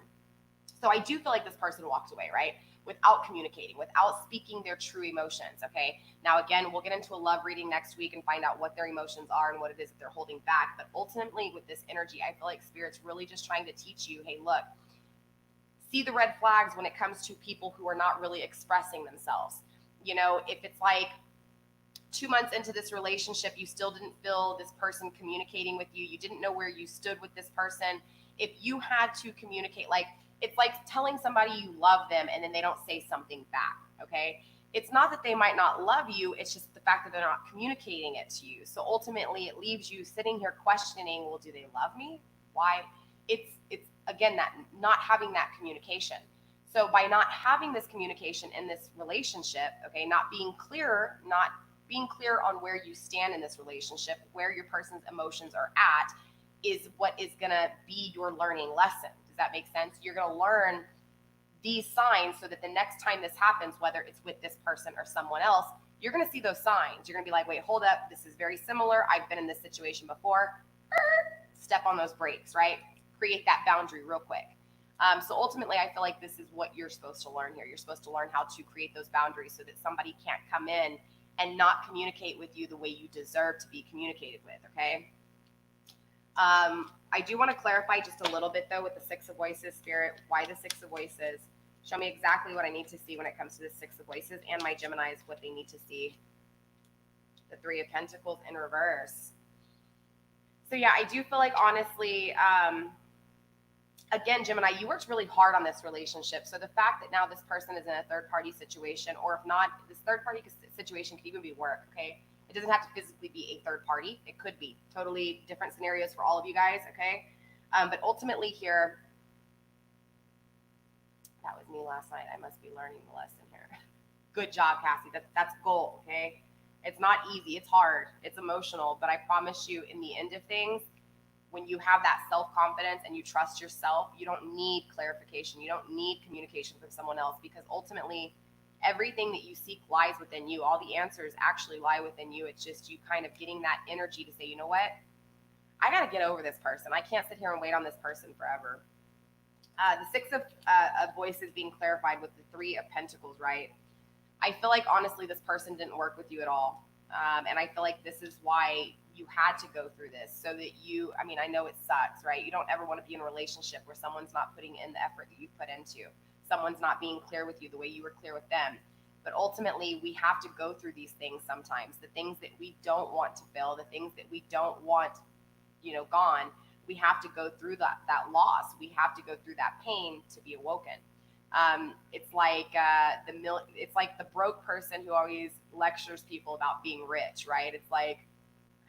So I do feel like this person walked away, right? Without communicating, without speaking their true emotions, okay? Now, again, we'll get into a love reading next week and find out what their emotions are and what it is that they're holding back. But ultimately, with this energy, I feel like Spirit's really just trying to teach you, hey, look, see the red flags when it comes to people who are not really expressing themselves. You know, if it's like 2 months into this relationship, you still didn't feel this person communicating with you, you didn't know where you stood with this person. If you had to communicate, like, it's like telling somebody you love them and then they don't say something back, okay? It's not that they might not love you, it's just the fact that they're not communicating it to you. So ultimately, it leaves you sitting here questioning, well, do they love me? Why? It's again, that not having that communication. So by not having this communication in this relationship, okay, not being clear on where you stand in this relationship, where your person's emotions are at, is what is going to be your learning lesson. Does that make sense? You're going to learn these signs so that the next time this happens, whether it's with this person or someone else, you're going to see those signs. You're going to be like, wait, hold up, this is very similar. I've been in this situation before. Step on those brakes, right? Create that boundary real quick. So ultimately, I feel like this is what you're supposed to learn here. You're supposed to learn how to create those boundaries so that somebody can't come in and not communicate with you the way you deserve to be communicated with, okay? I do want to clarify just a little bit, though, with the 6 of voices, Spirit. Why the 6 of voices? Show me exactly what I need to see when it comes to the 6 of voices, and my Geminis, what they need to see. The 3 of Pentacles in reverse. So yeah, I do feel like, honestly, again, Gemini, you worked really hard on this relationship. So the fact that now this person is in a third-party situation, or if not, this third-party situation could even be work, okay? It doesn't have to physically be a third party. It could be totally different scenarios for all of you guys, okay? But ultimately here, that was me last night. I must be learning the lesson here. Good job, Cassie. That's goal, okay? It's not easy. It's hard. It's emotional. But I promise you, in the end of things, when you have that self-confidence and you trust yourself, you don't need clarification. You don't need communication from someone else, because ultimately everything that you seek lies within you. All the answers actually lie within you. It's just you kind of getting that energy to say, you know what? I got to get over this person. I can't sit here and wait on this person forever. The 6 of voices being clarified with the 3 of Pentacles, right? I feel like, honestly, this person didn't work with you at all. And I feel like this is why you had to go through this, so that you, I mean, I know it sucks, right? You don't ever want to be in a relationship where someone's not putting in the effort that you put into, someone's not being clear with you the way you were clear with them. But ultimately, we have to go through these things sometimes, the things that we don't want to feel, the things that we don't want, gone. We have to go through that loss. We have to go through that pain to be awoken. It's like it's like the broke person who always lectures people about being rich, right? It's like,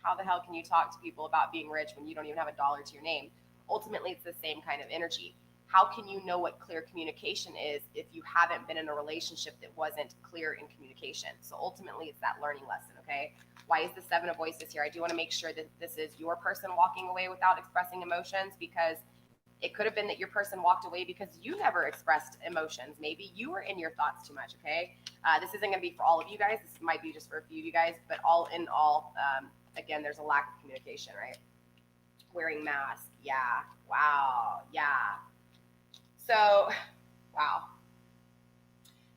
how the hell can you talk to people about being rich when you don't even have a dollar to your name? Ultimately, it's the same kind of energy. How can you know what clear communication is if you haven't been in a relationship that wasn't clear in communication? So ultimately, it's that learning lesson, okay? Why is the Seven of Voices here? I do want to make sure that this is your person walking away without expressing emotions, because it could have been that your person walked away because you never expressed emotions. Maybe you were in your thoughts too much, okay? This isn't going to be for all of you guys. This might be just for a few of you guys, but all in all, again, there's a lack of communication, right? Wearing masks. Yeah. Wow. Yeah. So, wow.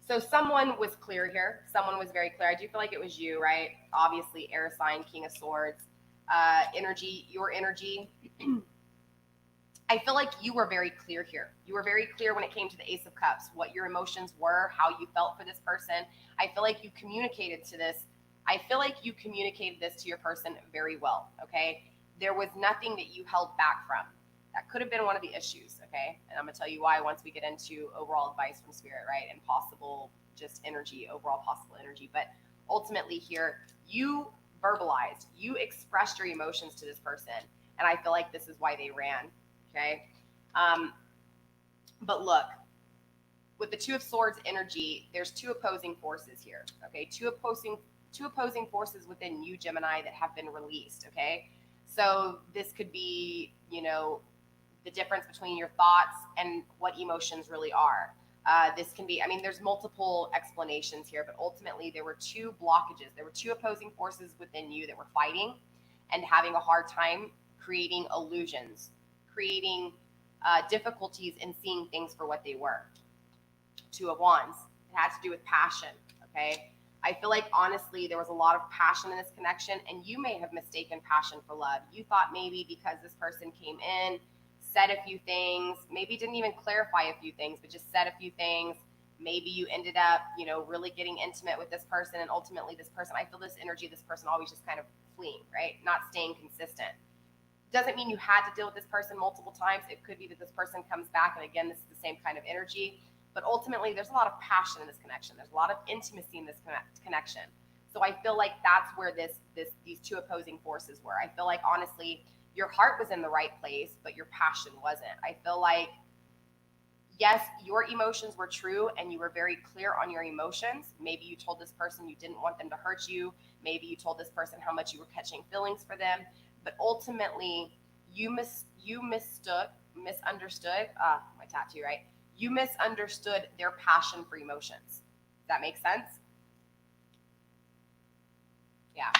So someone was clear here. Someone was very clear. I do feel like it was you, right? Obviously, air sign, King of Swords, energy, your energy. I feel like you were very clear here. You were very clear when it came to the Ace of Cups, what your emotions were, how you felt for this person. I feel like you communicated to this. I feel like you communicated this to your person very well, okay? There was nothing that you held back from. That could have been one of the issues, okay? And I'm going to tell you why once we get into overall advice from Spirit, right? And possible just energy, overall possible energy. But ultimately here, you verbalized, you expressed your emotions to this person. And I feel like this is why they ran, okay? But look, with the Two of Swords energy, there's two opposing forces here, okay? Two opposing forces within you, Gemini, that have been released, okay? So this could be, the difference between your thoughts and what emotions really are. This can be, I mean, there's multiple explanations here, but ultimately there were two blockages. There were two opposing forces within you that were fighting and having a hard time creating illusions, creating difficulties in seeing things for what they were. Two of Wands. It had to do with passion, okay? I feel like, honestly, there was a lot of passion in this connection, and you may have mistaken passion for love. You thought maybe because this person came in, said a few things, maybe didn't even clarify a few things, but just said a few things. Maybe you ended up, really getting intimate with this person, and ultimately this person, I feel this energy, this person always just kind of fleeing, right? Not staying consistent. Doesn't mean you had to deal with this person multiple times. It could be that this person comes back, and again, this is the same kind of energy. But ultimately, there's a lot of passion in this connection. There's a lot of intimacy in this connection. So I feel like that's where these two opposing forces were. I feel like, honestly, your heart was in the right place, but your passion wasn't. I feel like, yes, your emotions were true and you were very clear on your emotions. Maybe you told this person you didn't want them to hurt you. Maybe you told this person how much you were catching feelings for them. But ultimately, you misunderstood, my tattoo, right? You misunderstood their passion for emotions. Does that make sense? Yeah.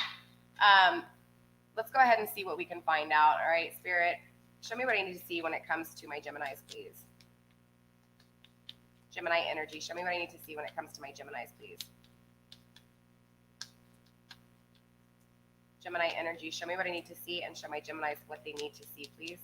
Let's go ahead and see what we can find out. All right, Spirit, show me what I need to see when it comes to my Geminis, please. Gemini energy, show me what I need to see when it comes to my Geminis, please. Gemini energy, show me what I need to see, and show my Geminis what they need to see, please.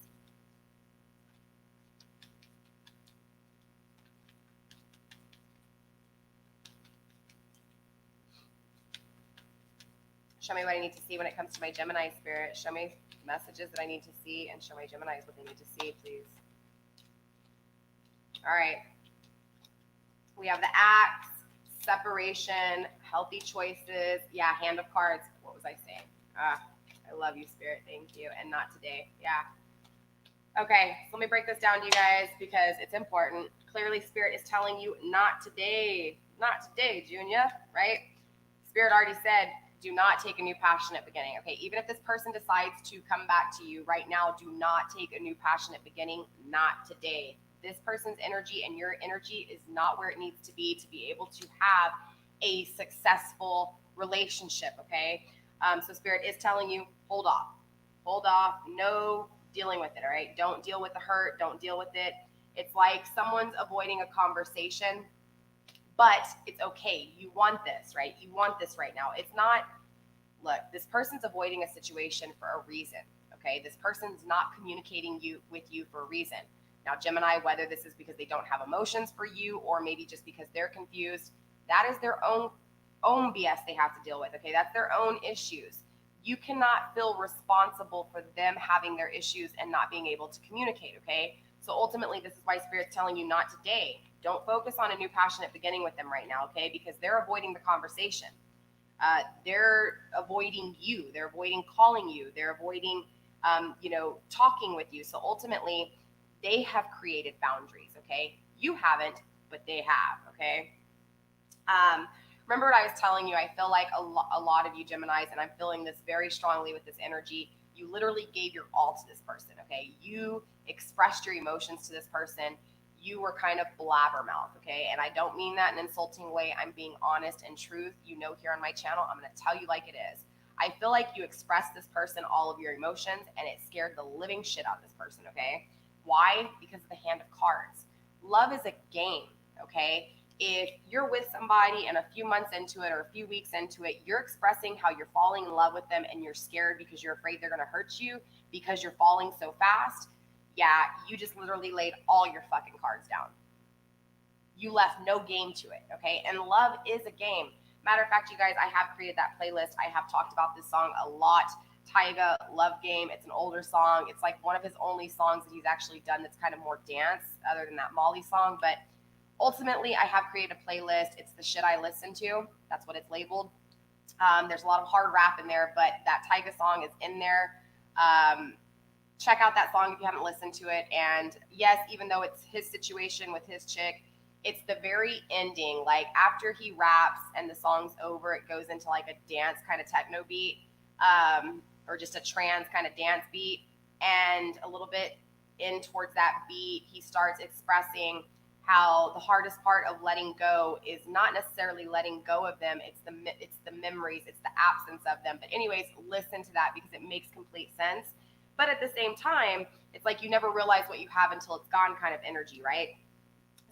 Show me what I need to see when it comes to my Gemini, Spirit. Show me messages that I need to see, and show my Geminis what they need to see, please. All right. We have the Axe, separation, healthy choices. Yeah, Hand of Cards. What was I saying? I love you, Spirit. Thank you. And not today. Yeah. Okay, so let me break this down to you guys because it's important. Clearly, Spirit is telling you not today. Not today, Junior, right? Spirit already said, do not take a new passionate beginning. Okay, even if this person decides to come back to you right now, do not take a new passionate beginning. Not today. This person's energy and your energy is not where it needs to be able to have a successful relationship. Okay, so Spirit is telling you, hold off. Hold off. No dealing with it. All right, don't deal with the hurt. Don't deal with it. It's like someone's avoiding a conversation, but it's okay. You want this, right? You want this right now. It's not look, this person's avoiding a situation for a reason. Okay, this person's not communicating with you for a reason. Now, Gemini, whether this is because they don't have emotions for you or maybe just because they're confused, that is their own BS they have to deal with. Okay, that's their own issues. You cannot feel responsible for them having their issues and not being able to communicate. Okay, so ultimately, this is why Spirit's telling you not today. Don't focus on a new passionate beginning with them right now. Okay, because they're avoiding the conversation. They're avoiding you. They're avoiding calling you. They're avoiding, talking with you. So ultimately, they have created boundaries. Okay, you haven't, but they have. Okay. Remember what I was telling you? I feel like a lot of you Geminis, and I'm feeling this very strongly with this energy. You literally gave your all to this person. Okay, you expressed your emotions to this person. You were kind of blabbermouth, okay? And I don't mean that in an insulting way. I'm being honest and truth. You know, here on my channel, I'm going to tell you like it is. I feel like you expressed this person all of your emotions, and it scared the living shit out of this person, okay? Why? Because of the hand of cards. Love is a game, okay? If you're with somebody and a few months into it or a few weeks into it, you're expressing how you're falling in love with them and you're scared because you're afraid they're going to hurt you because you're falling so fast. Yeah, you just literally laid all your fucking cards down. You left no game to it, okay? And love is a game. Matter of fact, you guys, I have created that playlist. I have talked about this song a lot. Tyga, Love Game. It's an older song. It's like one of his only songs that he's actually done that's kind of more dance, other than that Molly song. But ultimately, I have created a playlist. It's the shit I listen to. That's what it's labeled. There's a lot of hard rap in there, but that Tyga song is in there. Check out that song if you haven't listened to it. And yes, even though it's his situation with his chick, it's the very ending. Like after he raps and the song's over, it goes into like a dance kind of techno beat, or just a trance kind of dance beat. And a little bit in towards that beat, he starts expressing how the hardest part of letting go is not necessarily letting go of them. It's the memories, it's the absence of them. But anyways, listen to that because it makes complete sense. But at the same time, it's like you never realize what you have until it's gone kind of energy, right?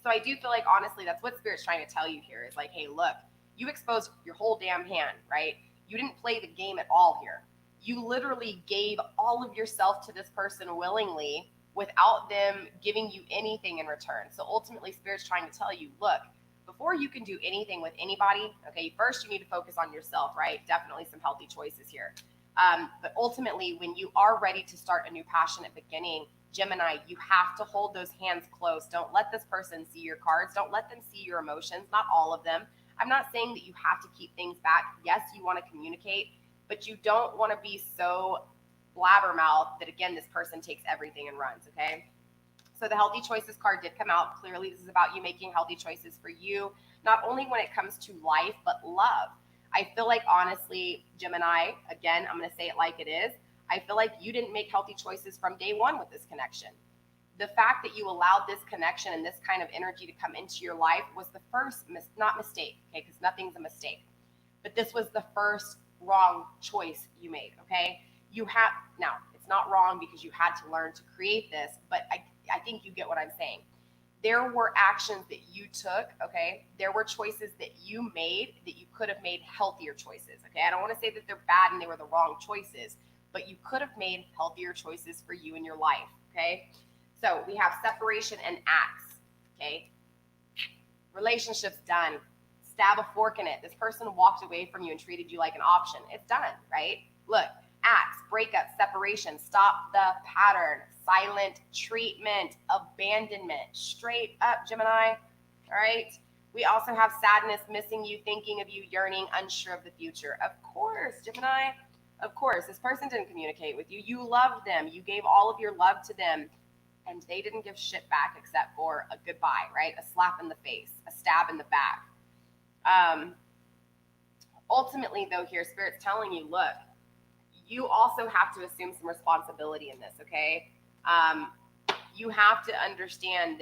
So I do feel like, honestly, that's what Spirit's trying to tell you here is like, hey, look, you exposed your whole damn hand, right? You didn't play the game at all here. You literally gave all of yourself to this person willingly without them giving you anything in return. So ultimately, Spirit's trying to tell you, look, before you can do anything with anybody, okay, first you need to focus on yourself, right? Definitely some healthy choices here. But ultimately, when you are ready to start a new passionate beginning, Gemini, you have to hold those hands close. Don't let this person see your cards. Don't let them see your emotions, not all of them. I'm not saying that you have to keep things back. Yes, you want to communicate, but you don't want to be so blabbermouth that, again, this person takes everything and runs, okay? So the healthy choices card did come out. Clearly, this is about you making healthy choices for you, not only when it comes to life, but love. I feel like, honestly, Gemini, again, I'm going to say it like it is. I feel like you didn't make healthy choices from day one with this connection. The fact that you allowed this connection and this kind of energy to come into your life was the first, not mistake, okay, because nothing's a mistake. But this was the first wrong choice you made, okay? Now, it's not wrong because you had to learn to create this, but I think you get what I'm saying. There were actions that you took, okay? There were choices that you made that you could have made healthier choices, okay? I don't want to say that they're bad and they were the wrong choices, but you could have made healthier choices for you in your life, okay? So we have separation and acts, okay? Relationships done. Stab a fork in it. This person walked away from you and treated you like an option. It's done, right? Look, acts, breakup, separation, stop the pattern, silent treatment, abandonment, straight up, Gemini, all right? We also have sadness, missing you, thinking of you, yearning, unsure of the future. Of course, Gemini, of course. This person didn't communicate with you. You loved them. You gave all of your love to them, and they didn't give shit back except for a goodbye, right? A slap in the face, a stab in the back. Ultimately, though, here, Spirit's telling you, look, you also have to assume some responsibility in this, okay? You have to understand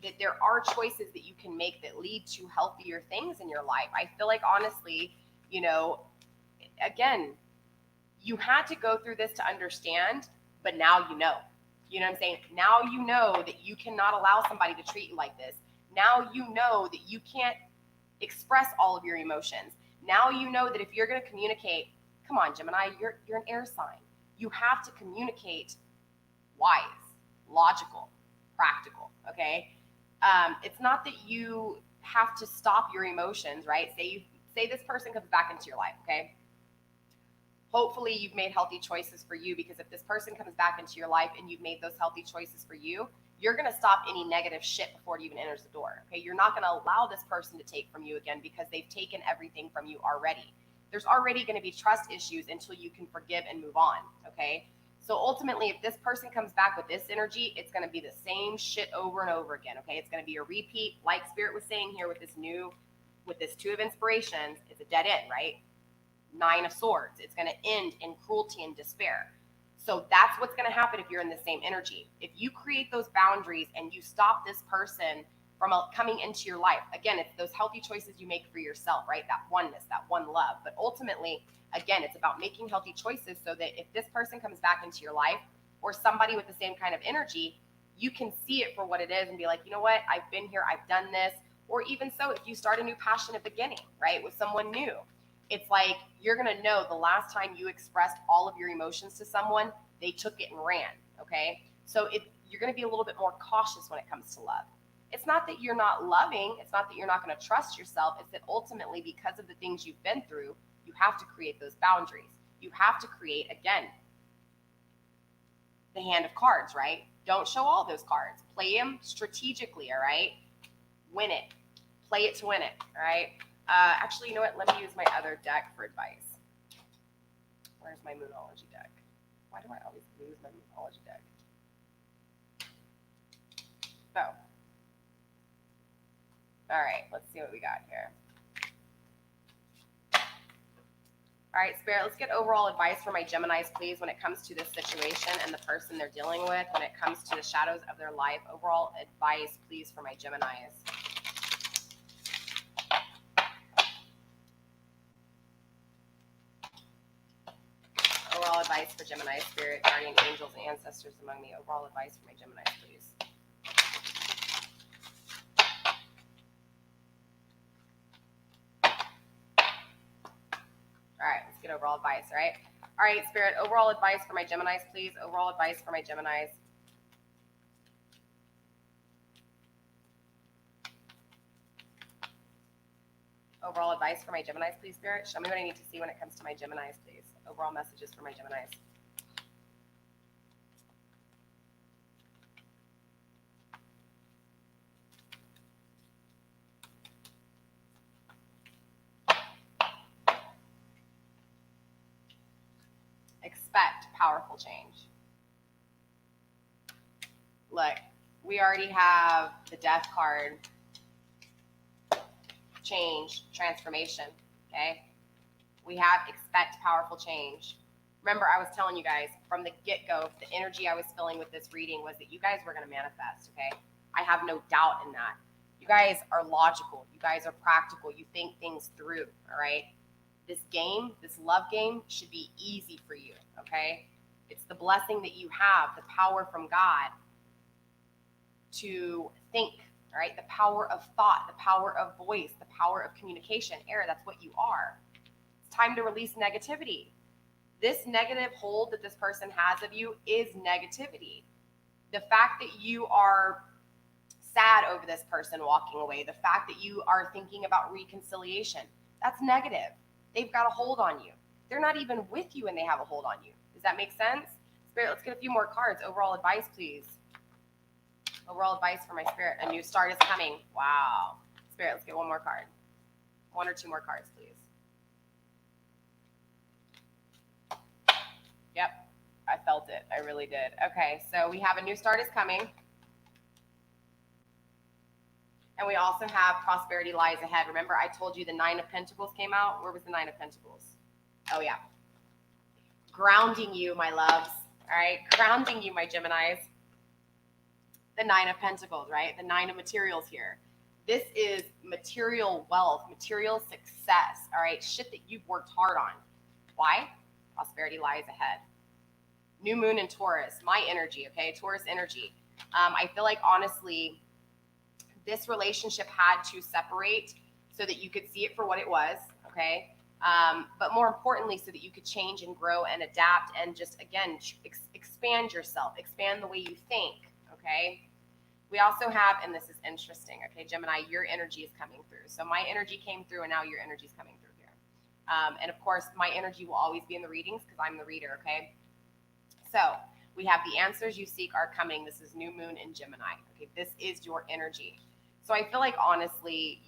that there are choices that you can make that lead to healthier things in your life. I feel like, honestly, you know, again, you had to go through this to understand, but now you know. You know what I'm saying? Now you know that you cannot allow somebody to treat you like this. Now you know that you can't express all of your emotions. Now you know that if you're going to communicate, Come on, Gemini, you're an air sign. You have to communicate wise, logical, practical, okay? It's not that you have to stop your emotions, right? Say this person comes back into your life, okay? Hopefully you've made healthy choices for you, because if this person comes back into your life and you've made those healthy choices for you, you're going to stop any negative shit before it even enters the door, okay? You're not going to allow this person to take from you again, because they've taken everything from you already. There's already going to be trust issues until you can forgive and move on, okay? So ultimately, if this person comes back with this energy, it's going to be the same shit over and over again, okay? It's going to be a repeat, like Spirit was saying here with this Two of Inspirations. It's a dead end, right? Nine of Swords. It's going to end in cruelty and despair. So that's what's going to happen if you're in the same energy. If you create those boundaries and you stop this person from coming into your life, again, it's those healthy choices you make for yourself, right? That oneness, that one love. But ultimately, again, it's about making healthy choices so that if this person comes back into your life, or somebody with the same kind of energy, you can see it for what it is and be like, you know what? I've been here. I've done this. Or even so, if you start a new passionate beginning, right, with someone new, it's like you're going to know the last time you expressed all of your emotions to someone, they took it and ran, okay? So you're going to be a little bit more cautious when it comes to love. It's not that you're not loving. It's not that you're not going to trust yourself. It's that ultimately, because of the things you've been through, you have to create those boundaries. You have to create, again, the hand of cards, right? Don't show all those cards. Play them strategically, all right? Win it. Play it to win it, all right? Actually, you know what? Let me use my other deck for advice. Where's my Moonology deck? Why do I always lose my Moonology deck? So, all right, let's see what we got here. All right, Spirit, let's get overall advice for my Geminis, please, when it comes to this situation and the person they're dealing with, when it comes to the shadows of their life. Overall advice, please, for my Geminis. Overall advice for Gemini, Spirit, Guardian Angels, and Ancestors among me. Overall advice for my Geminis, please. All right, let's get overall advice, all right? All right, Spirit, overall advice for my Geminis, please. Overall advice for my Geminis. Overall advice for my Geminis, please, Spirit. Show me what I need to see when it comes to my Geminis, please. Overall messages for my Geminis. Expect powerful change. Look, we already have the Death card. Change, transformation, okay? We have expect powerful change. Remember, I was telling you guys from the get-go, the energy I was feeling with this reading was that you guys were going to manifest, okay? I have no doubt in that. You guys are logical. You guys are practical. You think things through, all right? This game, this love game, should be easy for you, okay? It's the blessing that you have, the power from God to think, all right? The power of thought, the power of voice, the power of communication. Air, that's what you are. It's time to release negativity. This negative hold that this person has of you is negativity. The fact that you are sad over this person walking away, the fact that you are thinking about reconciliation, that's negative. They've got a hold on you. They're not even with you and they have a hold on you. Does that make sense? Spirit, let's get a few more cards. Overall advice, please. Overall advice for my Spirit. A new start is coming. Wow. Spirit, let's get one more card. One or two more cards, please. Yep, I felt it. I really did. Okay, so we have a new start is coming. And we also have prosperity lies ahead. Remember, I told you the Nine of Pentacles came out? Where was the Nine of Pentacles? Oh, yeah. Grounding you, my loves. All right, grounding you, my Geminis. The Nine of Pentacles, right? The Nine of Materials here. This is material wealth, material success, all right? Shit that you've worked hard on. Why? Prosperity lies ahead. New moon in Taurus, my energy, okay? Taurus energy. I feel like, honestly, this relationship had to separate so that you could see it for what it was, okay? but more importantly, so that you could change and grow and adapt and just, again, expand yourself, expand the way you think, okay? We also have, and this is interesting, okay, Gemini, your energy is coming through. So my energy came through, and now your energy is coming through here. And of course, my energy will always be in the readings because I'm the reader, okay? So we have the answers you seek are coming. This is new moon in Gemini, okay? This is your energy. So I feel like, honestly,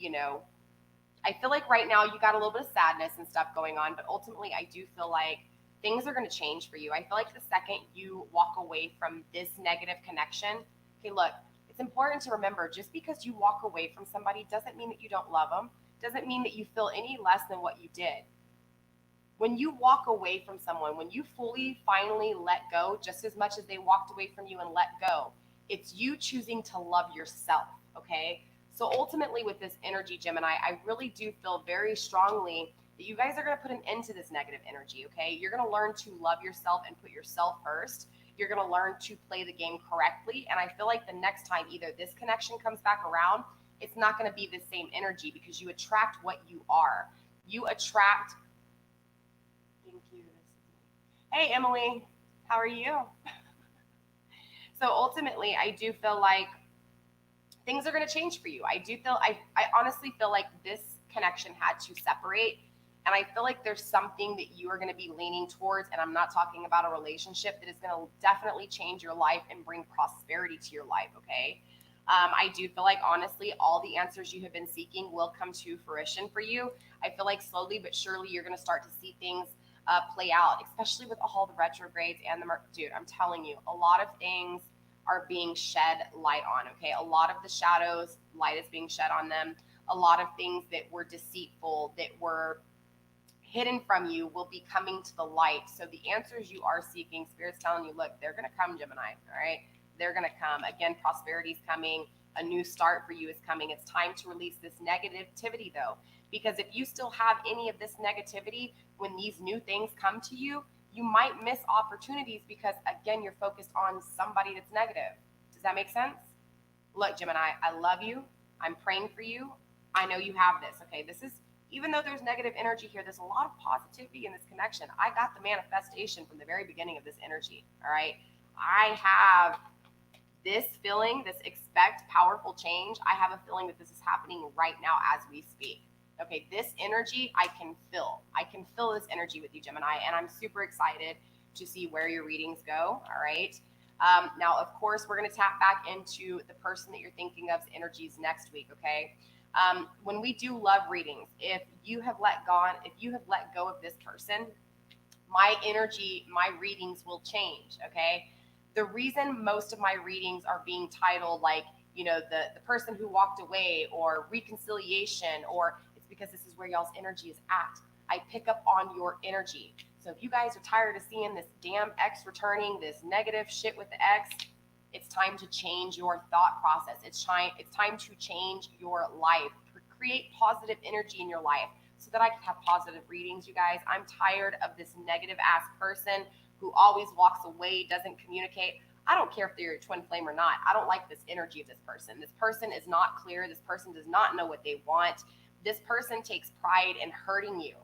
I feel like right now you got a little bit of sadness and stuff going on, but ultimately I do feel like things are going to change for you. I feel like the second you walk away from this negative connection, okay, look, it's important to remember, just because you walk away from somebody doesn't mean that you don't love them, doesn't mean that you feel any less than what you did. When you walk away from someone, when you fully, finally let go, just as much as they walked away from you and let go, it's you choosing to love yourself, okay? So ultimately with this energy, Gemini, I really do feel very strongly that you guys are going to put an end to this negative energy, okay? You're going to learn to love yourself and put yourself first. You're going to learn to play the game correctly. And I feel like the next time either this connection comes back around, it's not going to be the same energy, because you attract what you are. You attract. Thank you. Hey, Emily, how are you? So ultimately, I do feel like things are going to change for you. I honestly feel like this connection had to separate. And I feel like there's something that you are going to be leaning towards. And I'm not talking about a relationship that is going to definitely change your life and bring prosperity to your life, okay? I do feel like, honestly, all the answers you have been seeking will come to fruition for you. I feel like slowly but surely you're going to start to see things play out, especially with all the retrogrades and dude, I'm telling you, a lot of things are being shed light on, okay? A lot of the shadows, light is being shed on them. A lot of things that were deceitful, that were hidden from you, will be coming to the light. So the answers you are seeking, Spirit's telling you, look, they're going to come, Gemini, all right? They're going to come. Again, prosperity is coming. A new start for you is coming. It's time to release this negativity, though, because if you still have any of this negativity when these new things come to you, you might miss opportunities because, again, you're focused on somebody that's negative. Does that make sense? Look, Gemini, I love you. I'm praying for you. I know you have this, okay? This is, even though there's negative energy here, there's a lot of positivity in this connection. I got the manifestation from the very beginning of this energy, all right? I have this feeling, this expect powerful change. I have a feeling that this is happening right now as we speak. Okay, this energy I can feel. I can feel this energy with you, Gemini, and I'm super excited to see where your readings go, all right? Now, of course, we're going to tap back into the person that you're thinking of's energies next week, okay? When we do love readings, if you have let go of this person, my energy, my readings will change, okay? The reason most of my readings are being titled like, the person who walked away or reconciliation, or it's because this is where y'all's energy is at. I pick up on your energy. So if you guys are tired of seeing this damn ex returning, this negative shit with the ex, it's time to change your thought process. It's time to change your life. Create positive energy in your life so that I can have positive readings, you guys. I'm tired of this negative ass person who always walks away, doesn't communicate. I don't care if they're your twin flame or not. I don't like this energy of this person. This person is not clear. This person does not know what they want. This person takes pride in hurting you.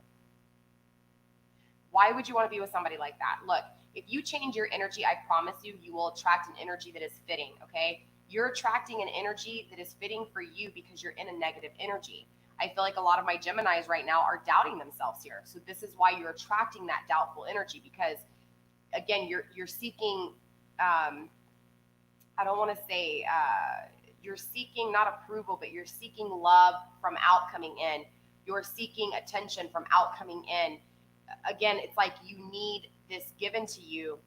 Why would you want to be with somebody like that? Look, if you change your energy, I promise you, you will attract an energy that is fitting, okay? You're attracting an energy that is fitting for you because you're in a negative energy. I feel like a lot of my Geminis right now are doubting themselves here. So this is why you're attracting that doubtful energy, because again, you're seeking, I don't want to say, you're seeking not approval, but you're seeking love from out coming in. You're seeking attention from out coming in. Again, it's like you need this given to you,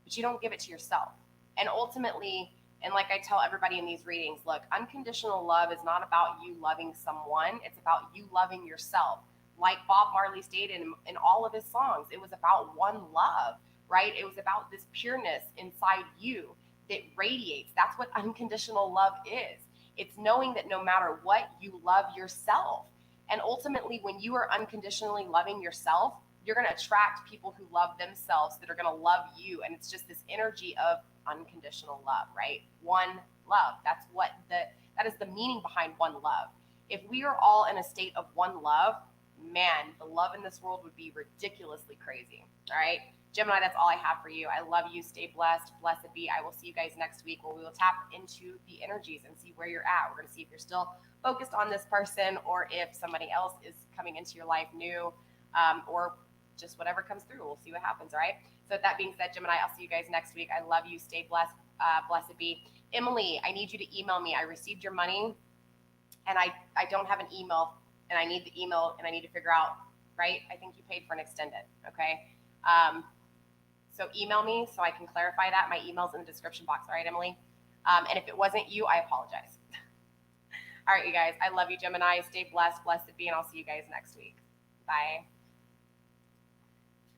but you don't give it to yourself. And ultimately, and like I tell everybody in these readings, look, unconditional love is not about you loving someone. It's about you loving yourself. Like Bob Marley stated in all of his songs, it was about one love, right? It was about this pureness inside you that radiates. That's what unconditional love is. It's knowing that no matter what, you love yourself. And ultimately, when you are unconditionally loving yourself, you're going to attract people who love themselves that are going to love you. And it's just this energy of unconditional love, right? One love. That is the meaning behind one love. If we are all in a state of one love, man, the love in this world would be ridiculously crazy. All right. Gemini, that's all I have for you. I love you. Stay blessed. Blessed be. I will see you guys next week where we will tap into the energies and see where you're at. We're going to see if you're still focused on this person or if somebody else is coming into your life new, or just whatever comes through. We'll see what happens. All right. So with that being said, Gemini, I'll see you guys next week. I love you. Stay blessed. Blessed be. Emily, I need you to email me. I received your money and I don't have an email, and I need the email, and I need to figure out, right? I think you paid for an extended, okay? So email me so I can clarify that. My email's in the description box, all right, Emily? And if it wasn't you, I apologize. All right, you guys, I love you, Gemini. Stay blessed, blessed be, and I'll see you guys next week. Bye.